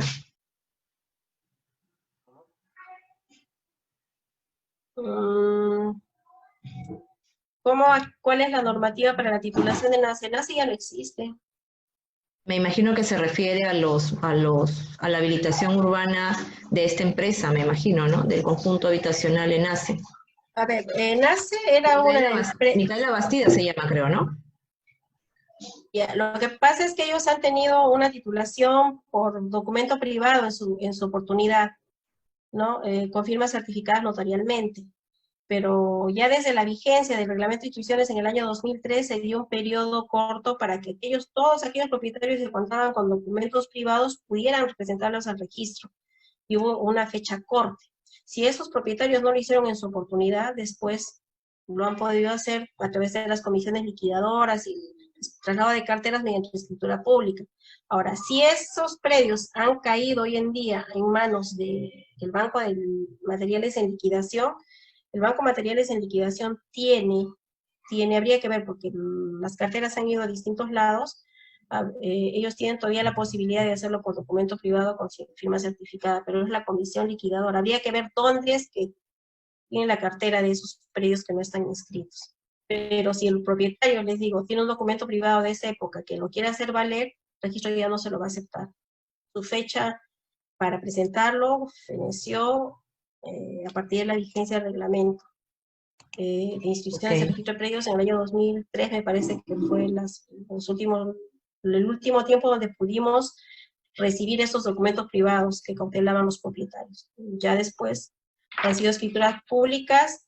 ¿Cuál es la normativa para la titulación de ENACE? ENACE ya no existe. Me imagino que se refiere a la habilitación urbana de esta empresa, me imagino, ¿no? Del conjunto habitacional ENACE. A ver, ENACE era una empresa. Micaela Bastida se llama, creo, ¿no? Ya, lo que pasa es que ellos han tenido una titulación por documento privado en su oportunidad, ¿no? Con firmas certificadas notarialmente. Pero ya desde la vigencia del reglamento de instituciones en el año 2003 se dio un periodo corto para que todos aquellos propietarios que contaban con documentos privados pudieran presentarlos al registro. Y hubo una fecha corte. Si esos propietarios no lo hicieron en su oportunidad, después lo han podido hacer a través de las comisiones liquidadoras y traslado de carteras mediante escritura pública. Ahora, si esos predios han caído hoy en día en manos del Banco de Materiales en Liquidación, el Banco Materiales en Liquidación habría que ver, porque las carteras han ido a distintos lados, ellos tienen todavía la posibilidad de hacerlo por documento privado con firma certificada, pero es la comisión liquidadora. Habría que ver dónde es que tiene la cartera de esos predios que no están inscritos. Pero si el propietario, les digo, tiene un documento privado de esa época que lo quiere hacer valer, el registro ya no se lo va a aceptar. Su fecha para presentarlo feneció a partir de la vigencia del reglamento de instituciones de registro de predios en el año 2003, me parece que fue el último tiempo donde pudimos recibir esos documentos privados que cautelaban los propietarios. Ya después han sido escrituras públicas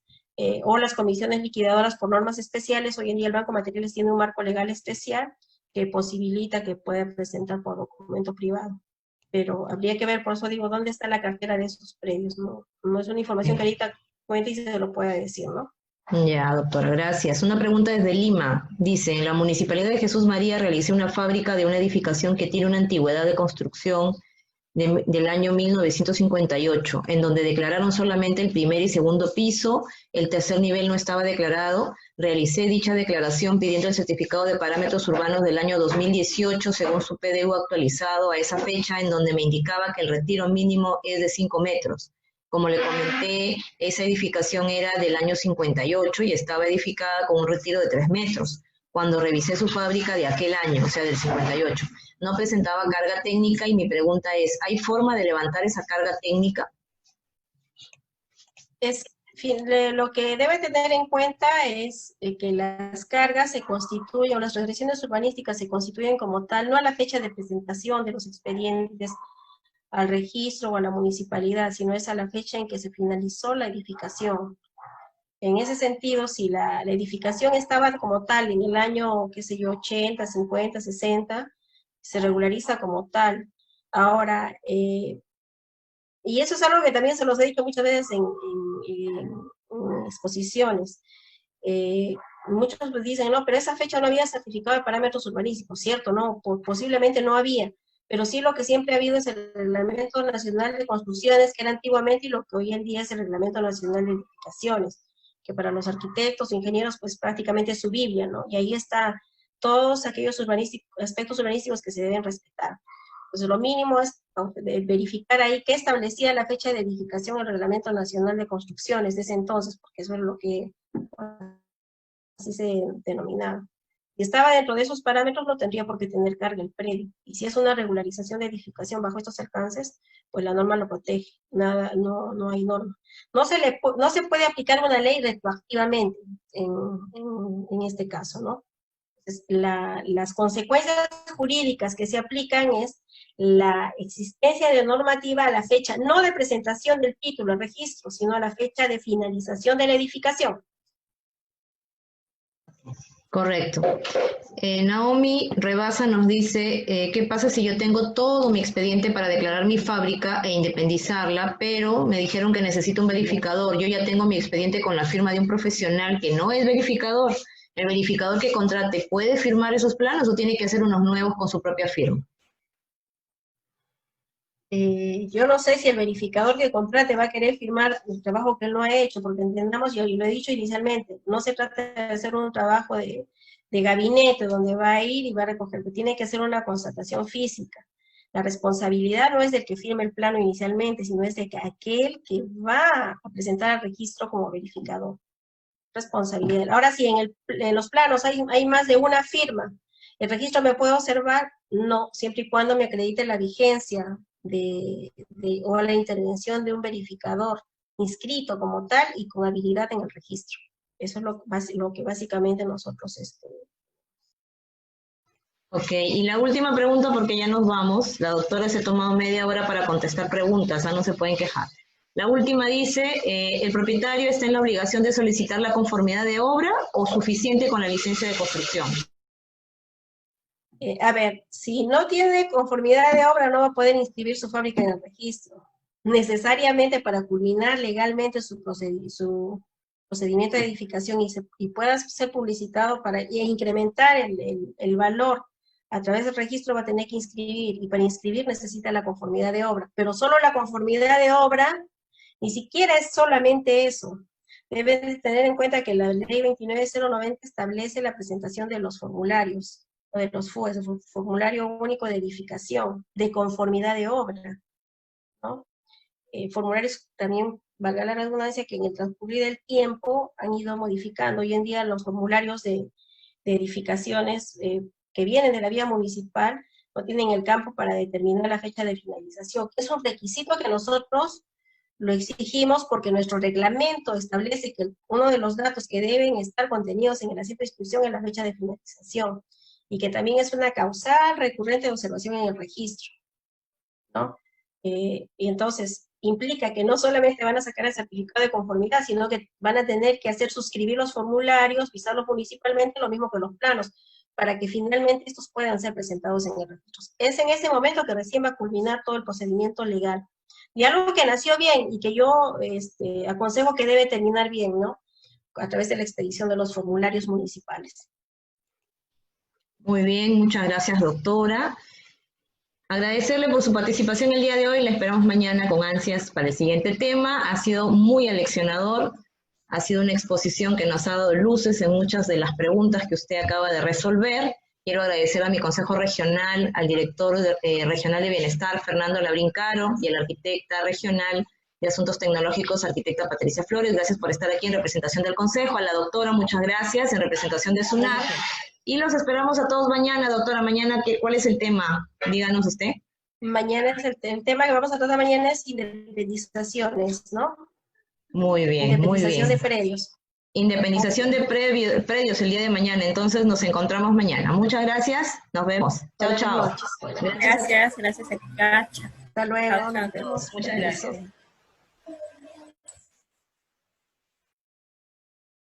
o las comisiones liquidadoras por normas especiales. Hoy en día el Banco de Materiales tiene un marco legal especial que posibilita que pueda presentar por documento privado. Pero habría que ver, por eso digo, dónde está la cartera de esos predios. No es una información que ahorita cuente y se lo pueda decir, ¿no? Ya, doctora, gracias. Una pregunta desde Lima. Dice, en la Municipalidad de Jesús María realicé una fábrica de una edificación que tiene una antigüedad de construcción del año 1958, en donde declararon solamente el primer y segundo piso, el tercer nivel no estaba declarado. Realicé dicha declaración pidiendo el certificado de parámetros urbanos del año 2018, según su PDU actualizado a esa fecha, en donde me indicaba que el retiro mínimo es de 5 metros. Como le comenté, esa edificación era del año 58 y estaba edificada con un retiro de 3 metros. Cuando revisé su fábrica de aquel año, o sea, del 58, no presentaba carga técnica y mi pregunta es, ¿hay forma de levantar esa carga técnica? Lo que debe tener en cuenta es que las cargas se constituyen, o las regresiones urbanísticas se constituyen como tal, no a la fecha de presentación de los expedientes al registro o a la municipalidad, sino es a la fecha en que se finalizó la edificación. En ese sentido, si la edificación estaba como tal en el año, qué sé yo, 80, 50, 60, se regulariza como tal. Ahora, y eso es algo que también se los he dicho muchas veces en exposiciones. Muchos dicen, no, pero esa fecha no había certificado de parámetros urbanísticos, ¿cierto? No, posiblemente no había, pero sí lo que siempre ha habido es el Reglamento Nacional de Construcciones, que era antiguamente, y lo que hoy en día es el Reglamento Nacional de Edificaciones, que para los arquitectos, ingenieros, pues prácticamente es su Biblia, ¿no? Y ahí está todos aquellos aspectos urbanísticos que se deben respetar. Pues lo mínimo es verificar ahí qué establecía la fecha de edificación el Reglamento Nacional de Construcciones de ese entonces, porque eso es lo que así se denominaba. Si estaba dentro de esos parámetros, no tendría por qué tener carga el predio. Y si es una regularización de edificación bajo estos alcances, pues la norma lo protege. No hay norma. No se puede aplicar una ley retroactivamente en este caso, ¿no? Entonces, las consecuencias jurídicas que se aplican es la existencia de normativa a la fecha, no de presentación del título, el registro, sino a la fecha de finalización de la edificación. Correcto. Naomi Rebasa nos dice, ¿qué pasa si yo tengo todo mi expediente para declarar mi fábrica e independizarla, pero me dijeron que necesito un verificador? Yo ya tengo mi expediente con la firma de un profesional que no es verificador ¿El verificador que contrate puede firmar esos planos o tiene que hacer unos nuevos con su propia firma? Yo no sé si el verificador que contrate va a querer firmar el trabajo que él no ha hecho, porque entendamos, yo lo he dicho inicialmente, no se trata de hacer un trabajo de gabinete donde va a ir y va a recoger, tiene que hacer una constatación física. La responsabilidad no es del que firme el plano inicialmente, sino es de que aquel que va a presentar al registro como verificador. Responsabilidad. Ahora sí, en los planos hay más de una firma. ¿El registro me puede observar? No, siempre y cuando me acredite la vigencia o la intervención de un verificador inscrito como tal y con habilidad en el registro. Eso es lo que básicamente nosotros... Ok, y la última pregunta, porque ya nos vamos. La doctora se ha tomado media hora para contestar preguntas, no se pueden quejar. La última dice, ¿el propietario está en la obligación de solicitar la conformidad de obra o suficiente con la licencia de construcción? A ver, si no tiene conformidad de obra, no va a poder inscribir su fábrica en el registro. Necesariamente para culminar legalmente su procedimiento de edificación y pueda ser publicitado e incrementar el valor a través del registro, va a tener que inscribir, y para inscribir necesita la conformidad de obra. Pero solo la conformidad de obra, ni siquiera es solamente eso. Deben de tener en cuenta que la ley 29090 establece la presentación de los formularios, o de los FUES, el Formulario Único de Edificación, de conformidad de obra, ¿no? Formularios también, valga la redundancia, que en el transcurrir del tiempo han ido modificando. Hoy en día los formularios de edificaciones que vienen de la vía municipal no tienen el campo para determinar la fecha de finalización. Es un requisito que nosotros lo exigimos porque nuestro reglamento establece que uno de los datos que deben estar contenidos en el asiento de inscripción es la fecha de finalización, y que también es una causal recurrente de observación en el registro, ¿no? Y entonces implica que no solamente van a sacar el certificado de conformidad, sino que van a tener que hacer suscribir los formularios, visarlos municipalmente, lo mismo que los planos, para que finalmente estos puedan ser presentados en el registro. Es en ese momento que recién va a culminar todo el procedimiento legal. Y algo que nació bien y que yo aconsejo que debe terminar bien, ¿no? A través de la expedición de los formularios municipales. Muy bien, muchas gracias, doctora. Agradecerle por su participación el día de hoy. La esperamos mañana con ansias para el siguiente tema. Ha sido muy aleccionador. Ha sido una exposición que nos ha dado luces en muchas de las preguntas que usted acaba de resolver. Quiero agradecer a mi consejo regional, al director regional de Bienestar, Fernando Labrín Caro, y a la arquitecta regional de Asuntos Tecnológicos, arquitecta Patricia Flores. Gracias por estar aquí en representación del consejo. A la doctora, muchas gracias, en representación de SUNAT. Y los esperamos a todos mañana, doctora. Mañana, ¿cuál es el tema? Díganos usted. Mañana es el tema que vamos a tratar mañana es independizaciones, ¿no? Muy bien, muy bien. Independización de predios. Independización de predios el día de mañana. Entonces nos encontramos mañana. Muchas gracias. Nos vemos. Chao, chao. Gracias, gracias, Cacha. Hasta luego. Chao, chao. Muchas gracias.